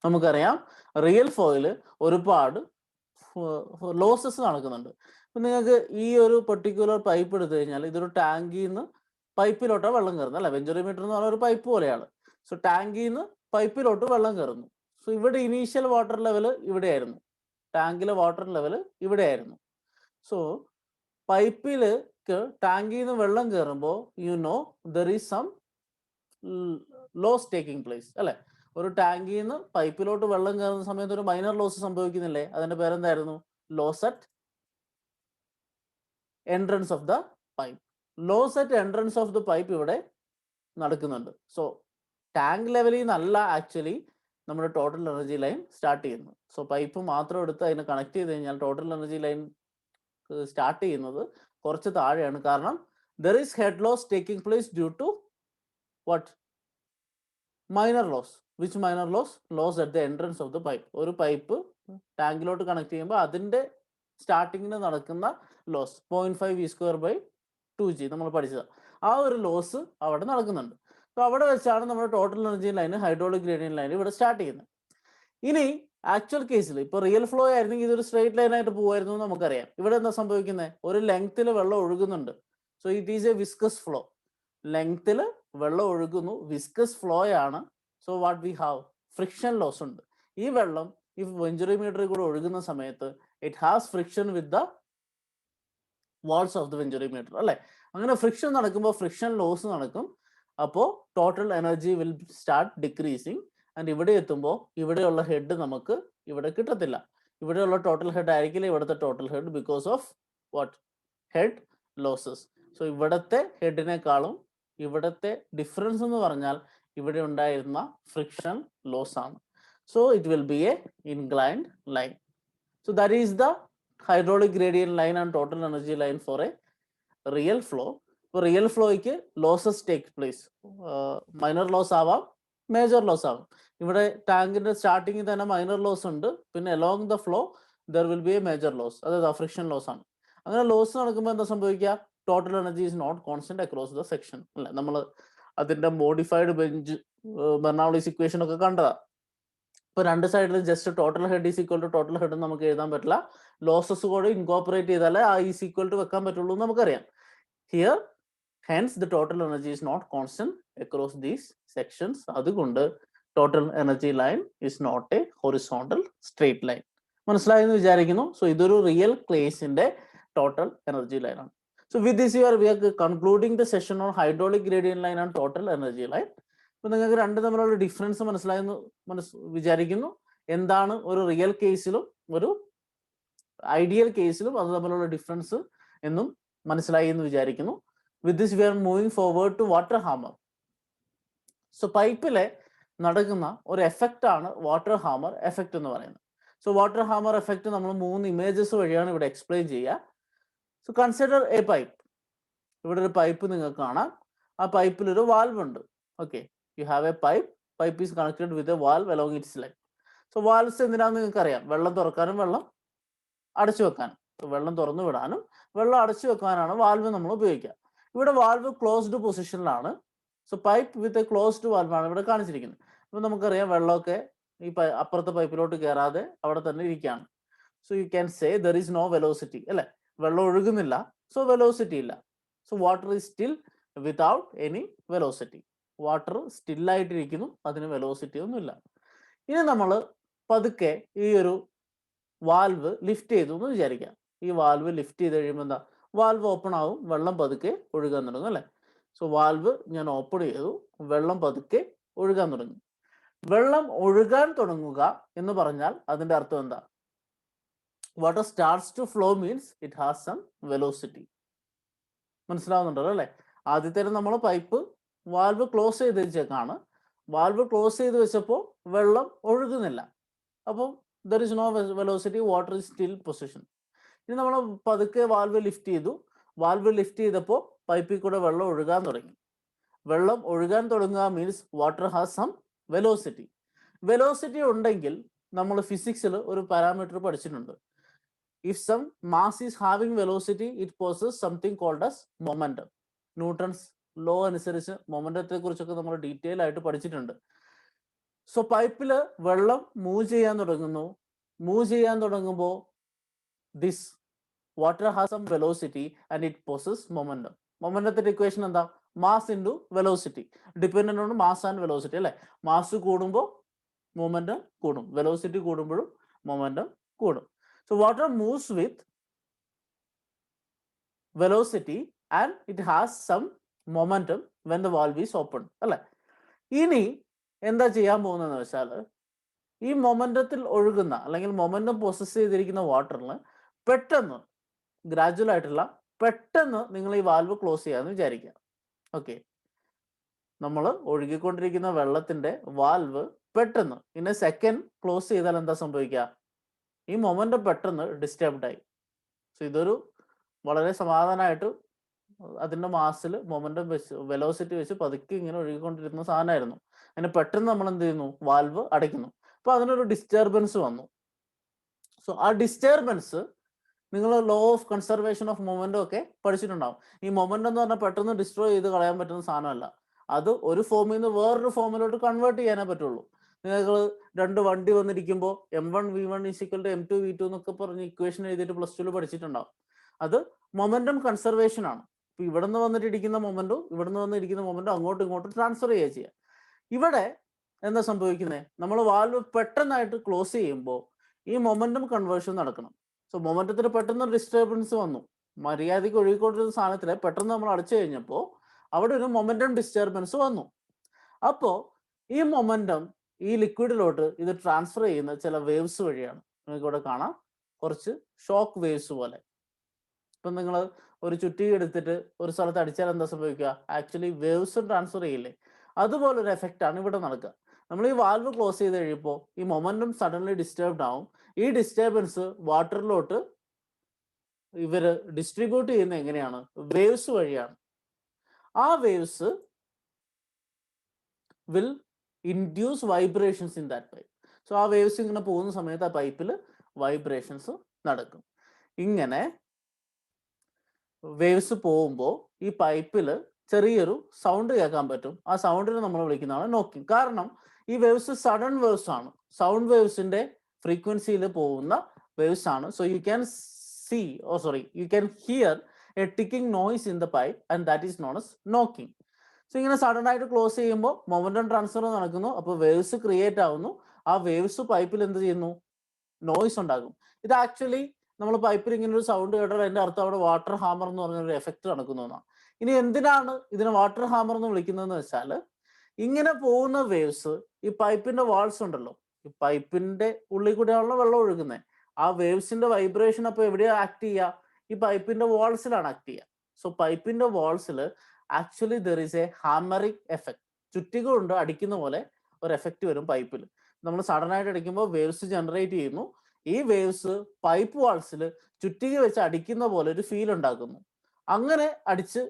നമുക്കറിയാം റിയൽ ഫ്ലോയിൽ ഒരുപാട് ലോസസ് നടക്കുന്നുണ്ട്. ഇപ്പം നിങ്ങൾക്ക് ഈ ഒരു പെർട്ടിക്കുലർ പൈപ്പ് എടുത്തു കഴിഞ്ഞാൽ ഇതൊരു ടാങ്കിൽ നിന്ന് പൈപ്പിലോട്ടാണ് വെള്ളം കയറുന്നത് അല്ലെ. വെഞ്ചുറിമീറ്റർ എന്ന് പറഞ്ഞ ഒരു പൈപ്പ് പോലെയാണ്. സോ ടാങ്കിൽ നിന്ന് പൈപ്പിലോട്ട് വെള്ളം കയറുന്നു. സോ ഇവിടെ ഇനീഷ്യൽ വാട്ടർ ലെവൽ ഇവിടെയായിരുന്നു, ടാങ്കിലെ വാട്ടർ ലെവൽ ഇവിടെയായിരുന്നു. സോ പൈപ്പിലേക്ക് ടാങ്കിൽ നിന്ന് വെള്ളം കയറുമ്പോൾ there is some loss taking place അല്ലെ. ഒരു ടാങ്കിൽ നിന്ന് പൈപ്പിലോട്ട് വെള്ളം കയറുന്ന സമയത്ത് ഒരു മൈനർ ലോസ് സംഭവിക്കുന്നില്ലേ? അതിന്റെ പേരെന്തായിരുന്നു? Loss at entrance of the pipe. Loss at entrance of the pipe ഇവിടെ നടക്കുന്നുണ്ട്. സോ ടാങ്ക് ലെവലിൽ നിന്നല്ല ആക്ച്വലി നമ്മുടെ ടോട്ടൽ എനർജി ലൈൻ സ്റ്റാർട്ട് ചെയ്യുന്നത്. സോ പൈപ്പ് മാത്രം എടുത്ത് അതിനെ കണക്ട് ചെയ്ത് കഴിഞ്ഞാൽ ടോട്ടൽ എനർജി ലൈൻ സ്റ്റാർട്ട് ചെയ്യുന്നത് കുറച്ച് താഴെയാണ്. കാരണം there is head loss taking place due to what? Minor loss. Which minor loss? Loss at the entrance of the pipe. ഒരു പൈപ്പ് ടാങ്കിലോട്ട് കണക്ട് ചെയ്യുമ്പോൾ അതിന്റെ സ്റ്റാർട്ടിങ്ങിന് നടക്കുന്ന ലോസ് 0.5 V²/2g നമ്മൾ പഠിച്ചത്. ആ ഒരു ലോസ് അവിടെ നടക്കുന്നുണ്ട്. സോ അവിടെ വെച്ചാണ് നമ്മുടെ total energy line, hydraulic gradient line ഇവിടെ സ്റ്റാർട്ട് ചെയ്യുന്നത്. ഇനി ആക്ച്വൽ കേസിൽ ഇപ്പോൾ റിയൽ ഫ്ലോ ആയിരുന്നെങ്കിൽ ഇതൊരു സ്ട്രെയിറ്റ് ലൈൻ ആയിട്ട് പോകുമായിരുന്നു എന്ന് നമുക്കറിയാം. ഇവിടെ എന്താ സംഭവിക്കുന്നത്? ഒരു ലെങ്ത്തിൽ വെള്ളം ഒഴുകുന്നുണ്ട്. So it is a viscous flow. ലെങ്ത്തിൽ വെള്ളം ഒഴുകുന്നു, വിസ്കസ് ഫ്ലോ ആണ്. So what we have, friction loss ഉണ്ട്. ഈ വെള്ളം ഈ വെഞ്ചുറിമീറ്ററിൽ കൂടെ ഒഴുകുന്ന സമയത്ത് it has friction with the walls of the venturimeter അല്ലെ. അങ്ങനെ ഫ്രിക്ഷൻ നടക്കുമ്പോൾ ഫ്രിക്ഷൻ ലോസ് നടക്കും. അപ്പോൾ total energy will start decreasing. And ഇവിടെ എത്തുമ്പോൾ ഇവിടെയുള്ള ഹെഡ് നമുക്ക് ഇവിടെ കിട്ടത്തില്ല. ഇവിടെയുള്ള ടോട്ടൽ ഹെഡ് ആയിരിക്കില്ല ഇവിടുത്തെ total head, because of what, head losses. So ഇവിടത്തെ ഹെഡിനേക്കാളും ഇവിടത്തെ ഡിഫറൻസ് എന്ന് പറഞ്ഞാൽ ഇവിടെ ഉണ്ടായിരുന്ന ഫ്രിക്ഷൻ ലോസ് ആണ്. So it will be A inclined line. So that is the hydraulic gradient line and total energy line for a real flow. For real flow ക്ക് losses take place. Minor loss ആവാം, major loss ആവാം. ഇവിടെ ടാങ്കിന്റെ സ്റ്റാർട്ടിങ്ങിൽ തന്നെ minor loss ഉണ്ട്, പിന്നെ along the flow there will be a major loss, അതായത് ഫ്രിക്ഷൻ ലോസ് ആണ്. അങ്ങനെ ലോസ് നടക്കുമ്പോൾ എന്താ സംഭവിക്കുക, total energy is not constant across the section അല്ലെ. നമ്മൾ അതിന്റെ മോഡിഫൈഡ് ബെർണൗളിസ് ഇക്വേഷൻ ഒക്കെ കണ്ടതാ. ഇപ്പൊ രണ്ട് സൈഡിലും just total head is equal to total head നമുക്ക് എഴുതാൻ പറ്റില്ല, ലോസസ് കൂടെ ഇൻകോപ്പറേറ്റ് ചെയ്താലേ ആ ഈസ് ഈക്വൽ ടു വെക്കാൻ പറ്റുള്ളൂ എന്ന് നമുക്കറിയാം. Here hence the total energy is not constant across these sections. അതുകൊണ്ട് total energy line is not a horizontal straight line. മനസ്സിലായെന്ന് വിചാരിക്കുന്നു. സോ ഇതൊരു റിയൽ കേസിന്റെ ടോട്ടൽ എനർജി ലൈൻ ആണ്. So with this we are concluding the session on hydraulic gradient line and total energy line. അപ്പൊ നിങ്ങൾക്ക് രണ്ട് തമ്മിലുള്ള ഡിഫറൻസ് മനസ്സിലായെന്ന് വിചാരിക്കുന്നു. എന്താണ് ഒരു റിയൽ കേസിലും ഒരു ഐഡിയൽ കേസിലും അത് തമ്മിലുള്ള ഡിഫറൻസ് എന്നും മനസ്സിലായി എന്ന് വിചാരിക്കുന്നു. With this we are moving forward to water hammer. So പൈപ്പിലെ നടക്കുന്ന ഒരു എഫക്റ്റ് ആണ് വാട്ടർ ഹാമർ എഫക്റ്റ് എന്ന് പറയുന്നത്. സോ വാട്ടർ ഹാമർ എഫക്റ്റ് നമ്മൾ 3 ഇമേജസ് വഴിയാണ് ഇവിടെ എക്സ്പ്ലെയിൻ ചെയ്യുക. So consider A pipe. ഇവിടെ ഒരു പൈപ്പ് നിങ്ങൾക്ക് കാണാം. ആ പൈപ്പിൽ ഒരു വാൽവ് ഉണ്ട്. Okay, you have a pipe is connected with a valve along its length. So valves എന്തിനാണെന്ന് നിങ്ങൾക്ക് അറിയാം, വെള്ളം തുറക്കാനും വെള്ളം അടച്ചു വെക്കാനും. വെള്ളം തുറന്നു വിടാനും വെള്ളം അടച്ചു വെക്കാനാണ് വാൽവ് നമ്മൾ ഉപയോഗിക്കുക. ഇവിടെ വാൽവ് ക്ലോസ്ഡ് പൊസിഷനിലാണ്. So pipe with a closed വാൽവാണ് ഇവിടെ കാണിച്ചിരിക്കുന്നത്. അപ്പൊ നമുക്കറിയാം വെള്ളമൊക്കെ ഈ അപ്പുറത്തെ പൈപ്പിലോട്ട് കയറാതെ അവിടെ തന്നെ ഇരിക്കുകയാണ്. So you can say there is no velocity അല്ലെ, വെള്ളം ഒഴുകുന്നില്ല, സോ വെലോസിറ്റി ഇല്ല. So water is still without any velocity. Water സ്റ്റില്ലായിട്ടിരിക്കുന്നു, അതിന് വെലോസിറ്റി ഒന്നുമില്ല. ഇനി നമ്മൾ പതുക്കെ ഈ ഒരു വാൽവ് ലിഫ്റ്റ് ചെയ്തു എന്ന് വിചാരിക്കാം. ഈ വാൽവ് ലിഫ്റ്റ് ചെയ്ത് കഴിയുമ്പോൾ എന്താ, വാൽവ് ഓപ്പൺ ആവും, വെള്ളം പതുക്കെ ഒഴുകാൻ തുടങ്ങും അല്ലെ. സോ വാൽവ് ഞാൻ ഓപ്പൺ ചെയ്തു, വെള്ളം പതുക്കെ ഒഴുകാൻ തുടങ്ങി. വെള്ളം ഒഴുകാൻ തുടങ്ങുക എന്ന് പറഞ്ഞാൽ അതിന്റെ അർത്ഥം എന്താ, water starts to flow means it has some velocity. മനസ്സിലാവുന്നുണ്ടല്ലോ അല്ലെ. ആദ്യത്തെ നമ്മൾ പൈപ്പ് വാൽവ് ക്ലോസ് ചെയ്ത് വെച്ചേക്കാണ്. വാൽവ് ക്ലോസ് ചെയ്ത് വെച്ചപ്പോൾ വെള്ളം ഒഴുകുന്നില്ല, അപ്പോൾ there is no velocity, water is still position. ഇനി നമ്മൾ പതുക്കെ വാൽവ് ലിഫ്റ്റ് ചെയ്തു. വാൽവ് ലിഫ്റ്റ് ചെയ്തപ്പോൾ പൈപ്പിൽ കൂടെ വെള്ളം ഒഴുകാൻ തുടങ്ങി. വെള്ളം ഒഴുകാൻ തുടങ്ങുക means water has some velocity. Velocity ഉണ്ടെങ്കിൽ നമ്മൾ ഫിസിക്സിൽ ഒരു പാരാമീറ്റർ പഠിച്ചിട്ടുണ്ട്. If some mass is having velocity it possess something called as momentum. Newton's law അനുസരിച്ച് മൊമെന്റത്തെ കുറിച്ചൊക്കെ നമ്മൾ ഡീറ്റെയിൽ ആയിട്ട് പഠിച്ചിട്ടുണ്ട്. സോ പൈപ്പില് വെള്ളം മൂവ് ചെയ്യാൻ തുടങ്ങുന്നു. മൂവ് ചെയ്യാൻ തുടങ്ങുമ്പോൾ this water has some velocity and it possesses momentum. മൊമെന്റത്തിന്റെ ഇക്വേഷൻ എന്താ, mass into velocity. Dependent on mass and velocity അല്ലെ. മാസ് കൂടുമ്പോൾ മൊമെന്റം കൂടും, വെലോസിറ്റി കൂടുമ്പോഴും മൊമെന്റം കൂടും. So water moves with velocity and it has some momentum when the valve is open അല്ലെ. ഇനി എന്താ ചെയ്യാൻ പോകുന്നതെന്ന് വെച്ചാൽ, ഈ മൊമെന്റത്തിൽ ഒഴുകുന്ന അല്ലെങ്കിൽ മൊമെന്റം പൊസസ് ചെയ്തിരിക്കുന്ന വാട്ടറിന് പെട്ടെന്ന് ഗ്രാജുവൽ ആയിട്ടുള്ള പെട്ടെന്ന് നിങ്ങൾ ഈ വാൽവ് ക്ലോസ് ചെയ്യാന്ന് വിചാരിക്കുക. ഓക്കെ, നമ്മൾ ഒഴുകിക്കൊണ്ടിരിക്കുന്ന വെള്ളത്തിന്റെ വാൽവ് പെട്ടെന്ന് ഇൻ എ സെക്കൻഡ് ക്ലോസ് ചെയ്താൽ എന്താ സംഭവിക്കുക, ഈ മൊമെന്റം പെട്ടെന്ന് ഡിസ്റ്റർബ്ഡ് ആയി. സോ ഇതൊരു വളരെ സമാധാനമായിട്ട് അതിന്റെ മാസിൽ മൊമെന്റം വെച്ച് വെലോസിറ്റി വെച്ച് പതുക്കെ ഇങ്ങനെ ഒഴുകിക്കൊണ്ടിരുന്ന സാധനമായിരുന്നു. അതിന് പെട്ടെന്ന് നമ്മൾ എന്ത് ചെയ്യുന്നു, വാൽവ് അടയ്ക്കുന്നു. അപ്പൊ അതിനൊരു ഡിസ്റ്റർബൻസ് വന്നു. സോ ആ ഡിസ്റ്റർബൻസ് നിങ്ങൾ law of conservation of momentum ഒക്കെ പഠിച്ചിട്ടുണ്ടാവും. ഈ മൊമെന്റം എന്ന് പറഞ്ഞാൽ പെട്ടെന്ന് ഡിസ്ട്രോയ് ചെയ്ത് കളയാൻ പറ്റുന്ന സാധനമല്ല. അത് ഒരു ഫോമിൽ നിന്ന് വേറൊരു ഫോമിലോട്ട് കൺവേർട്ട് ചെയ്യാനേ പറ്റുള്ളൂ. നിങ്ങൾ രണ്ട് വണ്ടി വന്നിരിക്കുമ്പോൾ m1 v1 = m2 v2 എന്നൊക്കെ പറഞ്ഞ് ഇക്വേഷൻ എഴുതിയിട്ട് +2 പഠിച്ചിട്ടുണ്ടാവും. അത് മൊമെന്റം കൺസർവേഷൻ ആണ്. ഇപ്പൊ ഇവിടെ നിന്ന് വന്നിട്ട് ഇരിക്കുന്ന മൊമെന്റും ഇവിടെ നിന്ന് വന്നിരിക്കുന്ന മൊമെന്റും അങ്ങോട്ടും ഇങ്ങോട്ടും ട്രാൻസ്ഫർ ചെയ്യുക ചെയ്യുക. ഇവിടെ എന്താ സംഭവിക്കുന്നത്? നമ്മൾ വാൽവ് പെട്ടെന്നായിട്ട് ക്ലോസ് ചെയ്യുമ്പോൾ ഈ മൊമെന്റം കൺവേർഷൻ നടക്കണം. സോ മൊമെന്റത്തിന് പെട്ടെന്ന് ഡിസ്റ്റർബൻസ് വന്നു, മര്യാദയ്ക്ക് ഒഴുകിക്കൊണ്ടിരുന്ന സാധനത്തിലെ പെട്ടെന്ന് നമ്മൾ അടച്ചു കഴിഞ്ഞപ്പോൾ അവിടെ ഒരു മൊമെന്റം ഡിസ്റ്റർബൻസ് വന്നു. അപ്പോൾ ഈ മൊമെന്റം ഈ ലിക്വിഡിലോട്ട് ഇത് ട്രാൻസ്ഫർ ചെയ്യുന്ന ചില വേവ്സ് വഴിയാണ്. നിങ്ങൾക്ക് ഇവിടെ കാണാം കുറച്ച് ഷോക്ക് വേവ്സ് പോലെ. ഇപ്പം നിങ്ങൾ ഒരു ചുറ്റിക എടുത്തിട്ട് ഒരു സ്ഥലത്ത് അടിച്ചാൽ എന്താ സംഭവിക്കുക? ആക്ച്വലി വേവ്സ് ട്രാൻസ്ഫർ ചെയ്യില്ലേ? അതുപോലെ ഒരു എഫക്റ്റ് ആണ് ഇവിടെ നടക്കുക. നമ്മൾ ഈ വാൽവ് ക്ലോസ് ചെയ്ത് കഴിയുമ്പോൾ ഈ മൊമെന്റം സഡൻലി ഡിസ്റ്റർബ്ഡ് ആവും. ഈ ഡിസ്റ്റർബൻസ് വാട്ടറിലോട്ട് ഇവർ ഡിസ്ട്രിബ്യൂട്ട് ചെയ്യുന്നത് എങ്ങനെയാണ്? വേവ്സ് വഴിയാണ്. ആ waves will induce vibrations in that pipe. So ആ വേവ്സ് ഇങ്ങനെ പോകുന്ന സമയത്ത് ആ പൈപ്പിൽ വൈബ്രേഷൻസ് നടക്കും. ഇങ്ങനെ വേവ്സ് പോകുമ്പോൾ ഈ പൈപ്പിൽ ചെറിയൊരു സൗണ്ട് കേൾക്കാൻ പറ്റും. ആ സൗണ്ടിനെ നമ്മൾ വിളിക്കുന്നതാണ് നോക്കിംഗ്. കാരണം ഈ വേവ്സ് സഡൻ വേവ്സ് ആണ്, സൗണ്ട് വേവ്സിന്റെ ഫ്രീക്വൻസിയിൽ പോകുന്ന വേവ്സ് ആണ്. So you can you can hear a ticking noise in the pipe and that is known as knocking. So ഇങ്ങനെ സഡൻ ആയിട്ട് ക്ലോസ് ചെയ്യുമ്പോൾ മൊമെന്റം ട്രാൻസ്ഫർ നടക്കുന്നു. അപ്പോൾ വേവ്സ് ക്രിയേറ്റ് ആവുന്നു. ആ വേവ്സ് പൈപ്പിൽ എന്ത് ചെയ്യുന്നു? നോയ്സ് ഉണ്ടാകും. ഇത് ആക്ച്വലി നമ്മൾ പൈപ്പിൽ ഇങ്ങനെ ഒരു സൗണ്ട് കേട്ടാൽ അതിന്റെ അർത്ഥം അവിടെ വാട്ടർ ഹാമർ എന്ന് പറഞ്ഞൊരു എഫക്റ്റ് നടക്കുന്നു എന്നാണ്. ഇനി എന്തിനാണ് ഇതിനെ വാട്ടർ ഹാമർ എന്ന് വിളിക്കുന്നതെന്ന് വെച്ചാൽ, ഇങ്ങനെ പോകുന്ന വേവ്സ് ഈ പൈപ്പിന്റെ വാൾസ് ഉണ്ടല്ലോ, ഈ പൈപ്പിന്റെ ഉള്ളിൽ കൂടെയാണല്ലോ വെള്ളം ഒഴുകുന്നത്. ആ വേവ്സിന്റെ വൈബ്രേഷൻ അപ്പോൾ എവിടെയാ ആക്ട് ചെയ്യുക? ഈ പൈപ്പിന്റെ വാൾസിലാണ് ആക്ട് ചെയ്യുക. സോ പൈപ്പിന്റെ വാൾസിൽ actually there is a hammering effect. ചുറ്റിക കൊണ്ട് അടിക്കുന്ന പോലെ ഒരു എഫക്റ്റ് വരും പൈപ്പിൽ. നമ്മൾ സഡൻ ആയിട്ട് അടിക്കുമ്പോൾ വേവ്സ് ജനറേറ്റ് ചെയ്യുന്നു. ഈ വേവ്സ് പൈപ്പ് വാൾസിൽ ചുറ്റിക വെച്ച് അടിക്കുന്ന പോലെ ഒരു ഫീൽ ഉണ്ടാക്കുന്നു. അങ്ങനെ അടിച്ച്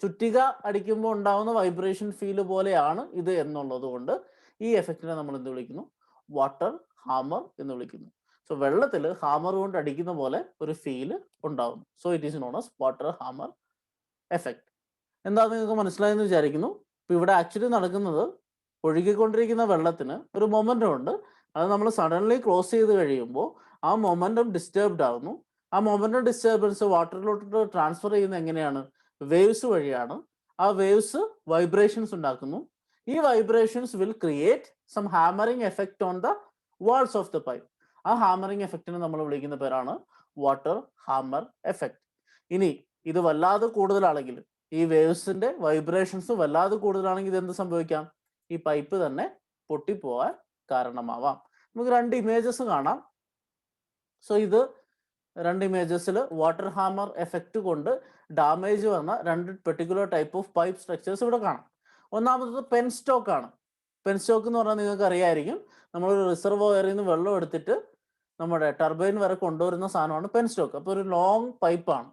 ചുറ്റിക അടിക്കുമ്പോൾ ഉണ്ടാവുന്ന വൈബ്രേഷൻ ഫീല് പോലെയാണ് ഇത് എന്നുള്ളത് കൊണ്ട് ഈ എഫക്റ്റിനെ നമ്മൾ എന്ത് വിളിക്കുന്നു? വാട്ടർ ഹാമർ എന്ന് വിളിക്കുന്നു. സോ വെള്ളത്തിൽ ഹാമർ കൊണ്ട് അടിക്കുന്ന പോലെ ഒരു ഫീല് ഉണ്ടാവുന്നു. So it is known as water hammer effect. എന്താണെന്ന് നിങ്ങൾക്ക് മനസ്സിലായെന്ന് വിചാരിക്കുന്നു. ഇപ്പൊ ഇവിടെ ആക്ച്വലി നടക്കുന്നത്, ഒഴുകിക്കൊണ്ടിരിക്കുന്ന വെള്ളത്തിന് ഒരു മൊമെന്റം ഉണ്ട്. അത് നമ്മൾ സഡൻലി ക്ലോസ് ചെയ്ത് കഴിയുമ്പോൾ ആ മൊമെന്റം ഡിസ്റ്റർബ്ഡ് ആവുന്നു. ആ മൊമെന്റം ഡിസ്റ്റർബൻസ് വാട്ടറിലോട്ട് ട്രാൻസ്ഫർ ചെയ്യുന്നത് എങ്ങനെയാണ്? വേവ്സ് വഴിയാണ്. ആ വേവ്സ് വൈബ്രേഷൻസ് ഉണ്ടാക്കുന്നു. ഈ vibrations will create some hammering effect on the walls of the pipe. ആ ഹാമറിംഗ് എഫക്റ്റിനെ നമ്മൾ വിളിക്കുന്ന പേരാണ് വാട്ടർ ഹാമർ എഫക്റ്റ്. ഇനി ഇത് വല്ലാതെ കൂടുതലാണെങ്കിൽ, ഈ വേവ്സിന്റെ വൈബ്രേഷൻസ് വല്ലാതെ കൂടുതലാണെങ്കിൽ ഇത് എന്ത് സംഭവിക്കാം? ഈ പൈപ്പ് തന്നെ പൊട്ടിപ്പോവാൻ കാരണമാവാം. നമുക്ക് രണ്ട് ഇമേജസ് കാണാം. സോ ഇത് രണ്ട് ഇമേജസിൽ വാട്ടർ ഹാമർ എഫക്റ്റ് കൊണ്ട് ഡാമേജ് വന്ന രണ്ട് particular type of pipe structures ഇവിടെ കാണാം. ഒന്നാമത്തത് പെൻ സ്റ്റോക്ക് ആണ്. പെൻ സ്റ്റോക്ക് എന്ന് പറഞ്ഞാൽ നിങ്ങൾക്ക് അറിയായിരിക്കും, നമ്മളൊരു റിസർവോയറിൽ നിന്ന് വെള്ളം എടുത്തിട്ട് നമ്മുടെ ടർബൈൻ വരെ കൊണ്ടുവരുന്ന സാധനമാണ് പെൻ സ്റ്റോക്ക്. അപ്പോൾ ഒരു ലോങ് പൈപ്പാണ്.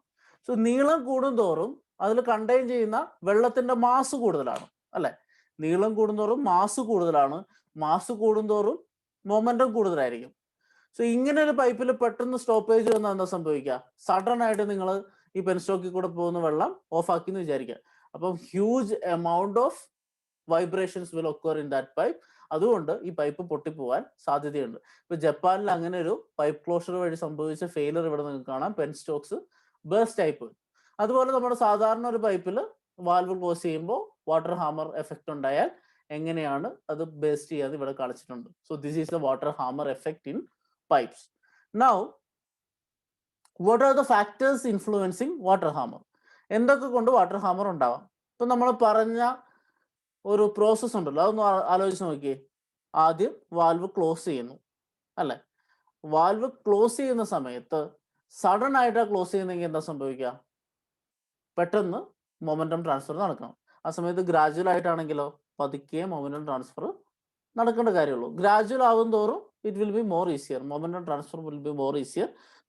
സോ നീളം കൂടുന്തോറും അതിൽ കണ്ടെയ്ൻ ചെയ്യുന്ന വെള്ളത്തിന്റെ മാസ് കൂടുതലാണ്, അല്ലെ? നീളം കൂടുന്തോറും മാസ് കൂടുതലാണ്. മാസ് കൂടുന്തോറും മൊമെന്റം കൂടുതലായിരിക്കും. സോ ഇങ്ങനെ ഒരു പൈപ്പിൽ പെട്ടെന്ന് സ്റ്റോപ്പേജ് വന്നാൽ എന്താ സംഭവിക്കുക? സഡൻ ആയിട്ട് നിങ്ങൾ ഈ പെൻ സ്റ്റോക്കിൽ കൂടെ പോകുന്ന വെള്ളം ഓഫ് ആക്കി എന്ന് വിചാരിക്കുക. അപ്പം huge amount of vibrations will occur in that pipe. അതുകൊണ്ട് ഈ പൈപ്പ് പൊട്ടിപ്പോവാൻ സാധ്യതയുണ്ട്. ഇപ്പൊ ജപ്പാനിൽ അങ്ങനെ ഒരു പൈപ്പ് ക്ലോഷർ വഴി സംഭവിച്ച ഫെയിലർ ഇവിടെ നിങ്ങൾക്ക് കാണാം. Penstocks burst type. അതുപോലെ നമ്മുടെ സാധാരണ ഒരു പൈപ്പിൽ വാൽവ് ക്ലോസ് ചെയ്യുമ്പോൾ വാട്ടർ ഹാമർ എഫക്റ്റ് ഉണ്ടായാൽ എങ്ങനെയാണ് അത് ബേസ്റ്റ് ചെയ്യാതെ ഇവിടെ കാണിച്ചിട്ടുണ്ട്. So this is the water hammer effect in pipes. Now, what are the factors influencing water hammer? എന്തൊക്കെ കൊണ്ട് വാട്ടർ ഹാമർ ഉണ്ടാവാം? ഇപ്പൊ നമ്മൾ പറഞ്ഞ ഒരു പ്രോസസ് ഉണ്ടല്ലോ, അതൊന്ന് ആലോചിച്ച് നോക്കിയേ. ആദ്യം വാൽവ് ക്ലോസ് ചെയ്യുന്നു, അല്ലെ? വാൽവ് ക്ലോസ് ചെയ്യുന്ന സമയത്ത് സഡൻ ആയിട്ടാ ക്ലോസ് ചെയ്യുന്നെങ്കിൽ എന്താ സംഭവിക്കുക? പെട്ടെന്ന് മൊമെന്റം ട്രാൻസ്ഫർ നടക്കണം. ആ സമയത്ത് ഗ്രാജുവൽ ആയിട്ടാണെങ്കിലോ പതുക്കെ മൊമെന്റം ട്രാൻസ്ഫർ നടക്കേണ്ട കാര്യമുള്ളൂ. ഗ്രാജുവൽ ആവും തോറും it will be more easier, momentum transfer will be more easier.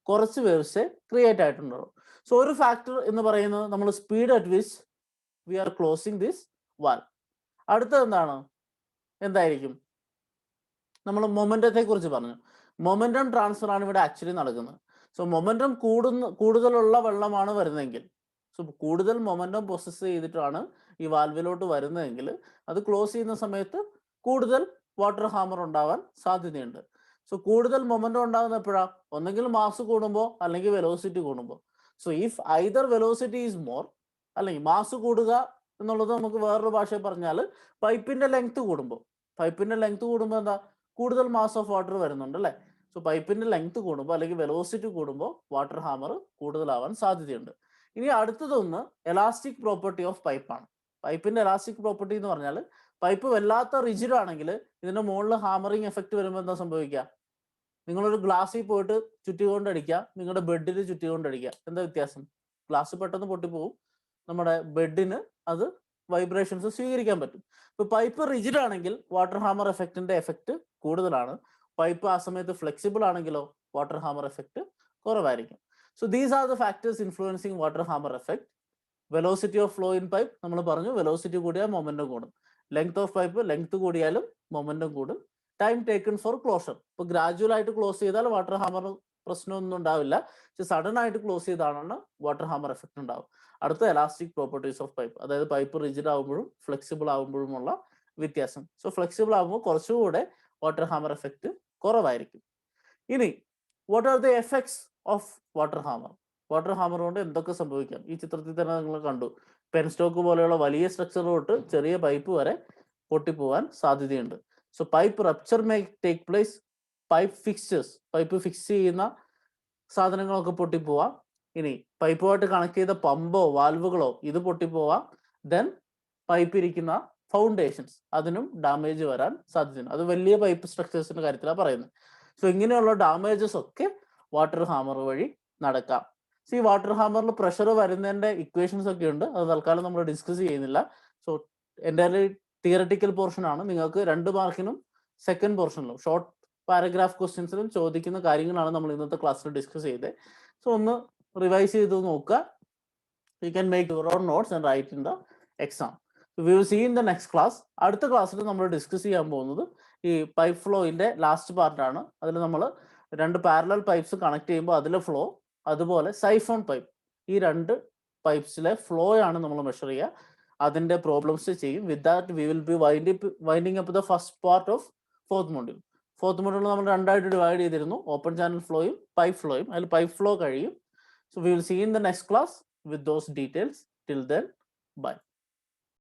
കുറച്ച് വേവ്സേ ക്രിയേറ്റ് ആയിട്ടുണ്ടാവും. സോ ഒരു ഫാക്ടർ എന്ന് പറയുന്നത് നമ്മൾ speed at which we are closing this valve. അടുത്തത് എന്താണ്? എന്തായിരിക്കും? നമ്മൾ മൊമെന്റത്തെ കുറിച്ച് പറഞ്ഞു. മൊമെന്റം ട്രാൻസ്ഫർ ആണ് ഇവിടെ ആക്ച്വലി നടക്കുന്നത്. സോ മൊമെന്റം കൂടുതലുള്ള വെള്ളമാണ് വരുന്നതെങ്കിൽ, സോ കൂടുതൽ മൊമെന്റം പൊസസ് ചെയ്തിട്ടാണ് ഈ വാൽവിലോട്ട് വരുന്നതെങ്കിൽ അത് ക്ലോസ് ചെയ്യുന്ന സമയത്ത് കൂടുതൽ വാട്ടർ ഹാമർ ഉണ്ടാവാൻ സാധ്യതയുണ്ട്. സോ കൂടുതൽ മൊമെന്റം ഉണ്ടാകുന്ന എപ്പോഴാണ്? ഒന്നെങ്കിൽ മാസ് കൂടുമ്പോൾ അല്ലെങ്കിൽ വെലോസിറ്റി കൂടുമ്പോൾ. So if either velocity is more അല്ലെങ്കിൽ മാസ് കൂടുക എന്നുള്ളത് നമുക്ക് വേറൊരു ഭാഷയിൽ പറഞ്ഞാൽ പൈപ്പിന്റെ ലെങ്ത് കൂടുമ്പോൾ എന്താ കൂടുതൽ മാസ് ഓഫ് വാട്ടർ വരുന്നുണ്ട് അല്ലേ. സോ പൈപ്പിന്റെ ലെങ്ത് കൂടുമ്പോൾ അല്ലെങ്കിൽ വെലോസിറ്റി കൂടുമ്പോൾ വാട്ടർ ഹാമർ കൂടുതലാവാൻ സാധ്യതയുണ്ട്. ഇനി അടുത്തതൊന്ന് എലാസ്റ്റിക് പ്രോപ്പർട്ടി ഓഫ് പൈപ്പാണ്. പൈപ്പിന്റെ എലാസ്റ്റിക് പ്രോപ്പർട്ടി എന്ന് പറഞ്ഞാൽ പൈപ്പ് വല്ലാത്ത റിജിഡ് ആണെങ്കിൽ ഇതിന്റെ മുകളിൽ ഹാമറിങ് എഫക്റ്റ് വരുമ്പോൾ എന്താ സംഭവിക്കുക? നിങ്ങളൊരു ഗ്ലാസ്സിൽ പോയിട്ട് ചുറ്റിക്കൊണ്ടടിക്കുക, നിങ്ങളുടെ ബെഡിൽ ചുറ്റിക്കൊണ്ടടിക്കുക, എന്താ വ്യത്യാസം? ഗ്ലാസ് പെട്ടെന്ന് പൊട്ടിപ്പോവും, നമ്മുടെ ബെഡിന് അത് വൈബ്രേഷൻസ് സ്വീകരിക്കാൻ പറ്റും. ഇപ്പൊ പൈപ്പ് റിജിഡ് ആണെങ്കിൽ വാട്ടർ ഹാമർ എഫക്റ്റിന്റെ എഫക്റ്റ് കൂടുതലാണ്. പൈപ്പ് ആ സമയത്ത് ഫ്ലെക്സിബിൾ ആണെങ്കിലോ വാട്ടർ ഹാമർ എഫക്റ്റ് കുറവായിരിക്കും. So these are the factors influencing water hammer effect. Velocity of flow in pipe നമ്മൾ പറഞ്ഞു, വെലോസിറ്റി കൂടിയാൽ മൊമെന്റം കൂടും. ലെങ്ത് ഓഫ് പൈപ്പ്, ലെങ്ത് കൂടിയാലും മൊമെന്റം കൂടും. ടൈം ടേക്കൺ ഫോർ ക്ലോഷർ, ഇപ്പൊ ഗ്രാജുവൽ ആയിട്ട് ക്ലോസ് ചെയ്താൽ വാട്ടർ ഹാമർ പ്രശ്നമൊന്നും ഉണ്ടാവില്ല. പക്ഷെ സഡൻ ആയിട്ട് ക്ലോസ് ചെയ്താണ് വാട്ടർ ഹാമർ എഫക്റ്റ് ഉണ്ടാവും. അടുത്ത എലാസ്റ്റിക് പ്രോപ്പർട്ടീസ് ഓഫ് പൈപ്പ്, അതായത് പൈപ്പ് റിജിഡ് ആകുമ്പോഴും ഫ്ലെക്സിബിൾ ആകുമ്പോഴുമുള്ള വ്യത്യാസം. സോ ഫ്ലെക്സിബിൾ ആകുമ്പോൾ കുറച്ചുകൂടെ വാട്ടർ ഹാമർ എഫക്റ്റ് കുറവായിരിക്കും. ഇനി what are the effects of water hammer? Water hammer കൊണ്ട് എന്തൊക്കെ സംഭവിക്കാം? ഈ ചിത്രത്തിൽ തന്നെ നിങ്ങൾ കണ്ടു, പെൻ സ്റ്റോക്ക് പോലെയുള്ള വലിയ സ്ട്രക്ചർ തൊട്ട് ചെറിയ പൈപ്പ് വരെ പൊട്ടിപ്പോവാൻ സാധ്യതയുണ്ട്. So pipe rupture may take place. Pipe fixtures, pipe fix ചെയ്യുന്ന സാധനങ്ങളൊക്കെ പൊട്ടിപ്പോവാം. ഇനി പൈപ്പുമായിട്ട് കണക്ട് ചെയ്ത പമ്പോ വാൽവുകളോ ഇത് പൊട്ടിപ്പോവാം. ദെൻ പൈപ്പ് ഇരിക്കുന്ന ഫൗണ്ടേഷൻസ്, അതിനും ഡാമേജ് വരാൻ സാധ്യതയുണ്ട്. അത് വലിയ പൈപ്പ് സ്ട്രക്ചേഴ്സിന്റെ കാര്യത്തിലാണ് പറയുന്നത്. സോ ഇങ്ങനെയുള്ള ഡാമേജസ് ഒക്കെ വാട്ടർ ഹാമർ വഴി നടക്കാം. ഈ വാട്ടർ ഹാമറിൽ പ്രഷർ വരുന്നതിന്റെ ഇക്വേഷൻസ് ഒക്കെ ഉണ്ട്, അത് തൽക്കാലം നമ്മൾ ഡിസ്കസ് ചെയ്യുന്നില്ല. സോ എൻ്റയർലി തിയറട്ടിക്കൽ പോർഷൻ ആണ്. നിങ്ങൾക്ക് 2 മാർക്കിനും സെക്കൻഡ് പോർഷനിലും ഷോർട്ട് പാരഗ്രാഫ് ക്വസ്റ്റ്യൻസിലും ചോദിക്കുന്ന കാര്യങ്ങളാണ് നമ്മൾ ഇന്നത്തെ ക്ലാസ്സിൽ ഡിസ്കസ് ചെയ്തത്. സോ ഒന്ന് റിവൈസ് ചെയ്ത് നോക്കുക. You can make your own notes and write in the exam. We will see in the next class. അടുത്ത ക്ലാസ്സിൽ നമ്മൾ ഡിസ്കസ് ചെയ്യാൻ പോകുന്നത് ഈ പൈപ്പ് ഫ്ലോയിന്റെ ലാസ്റ്റ് പാർട്ടാണ്. അതിൽ നമ്മൾ 2 പാരലൽ പൈപ്പ്സ് കണക്ട് ചെയ്യുമ്പോൾ അതിലെ ഫ്ലോ, അതുപോലെ സൈഫോൺ പൈപ്പ്, ഈ 2 പൈപ്പ്സിലെ ഫ്ലോ ആണ് നമ്മൾ മെഷർ ചെയ്യുക. അതിന്റെ പ്രോബ്ലംസ് ചെയ്യും. With that we will be winding up the first part of fourth module. Fourth module നമ്മൾ 2 ആയിട്ട് ഡിവൈഡ് ചെയ്തിരുന്നു, ഓപ്പൺ ചാനൽ ഫ്ലോയും പൈപ്പ് ഫ്ലോയും. അതിൽ പൈപ്പ് ഫ്ലോ കഴിയും. So we will see in the next class with those details. Till then, bye.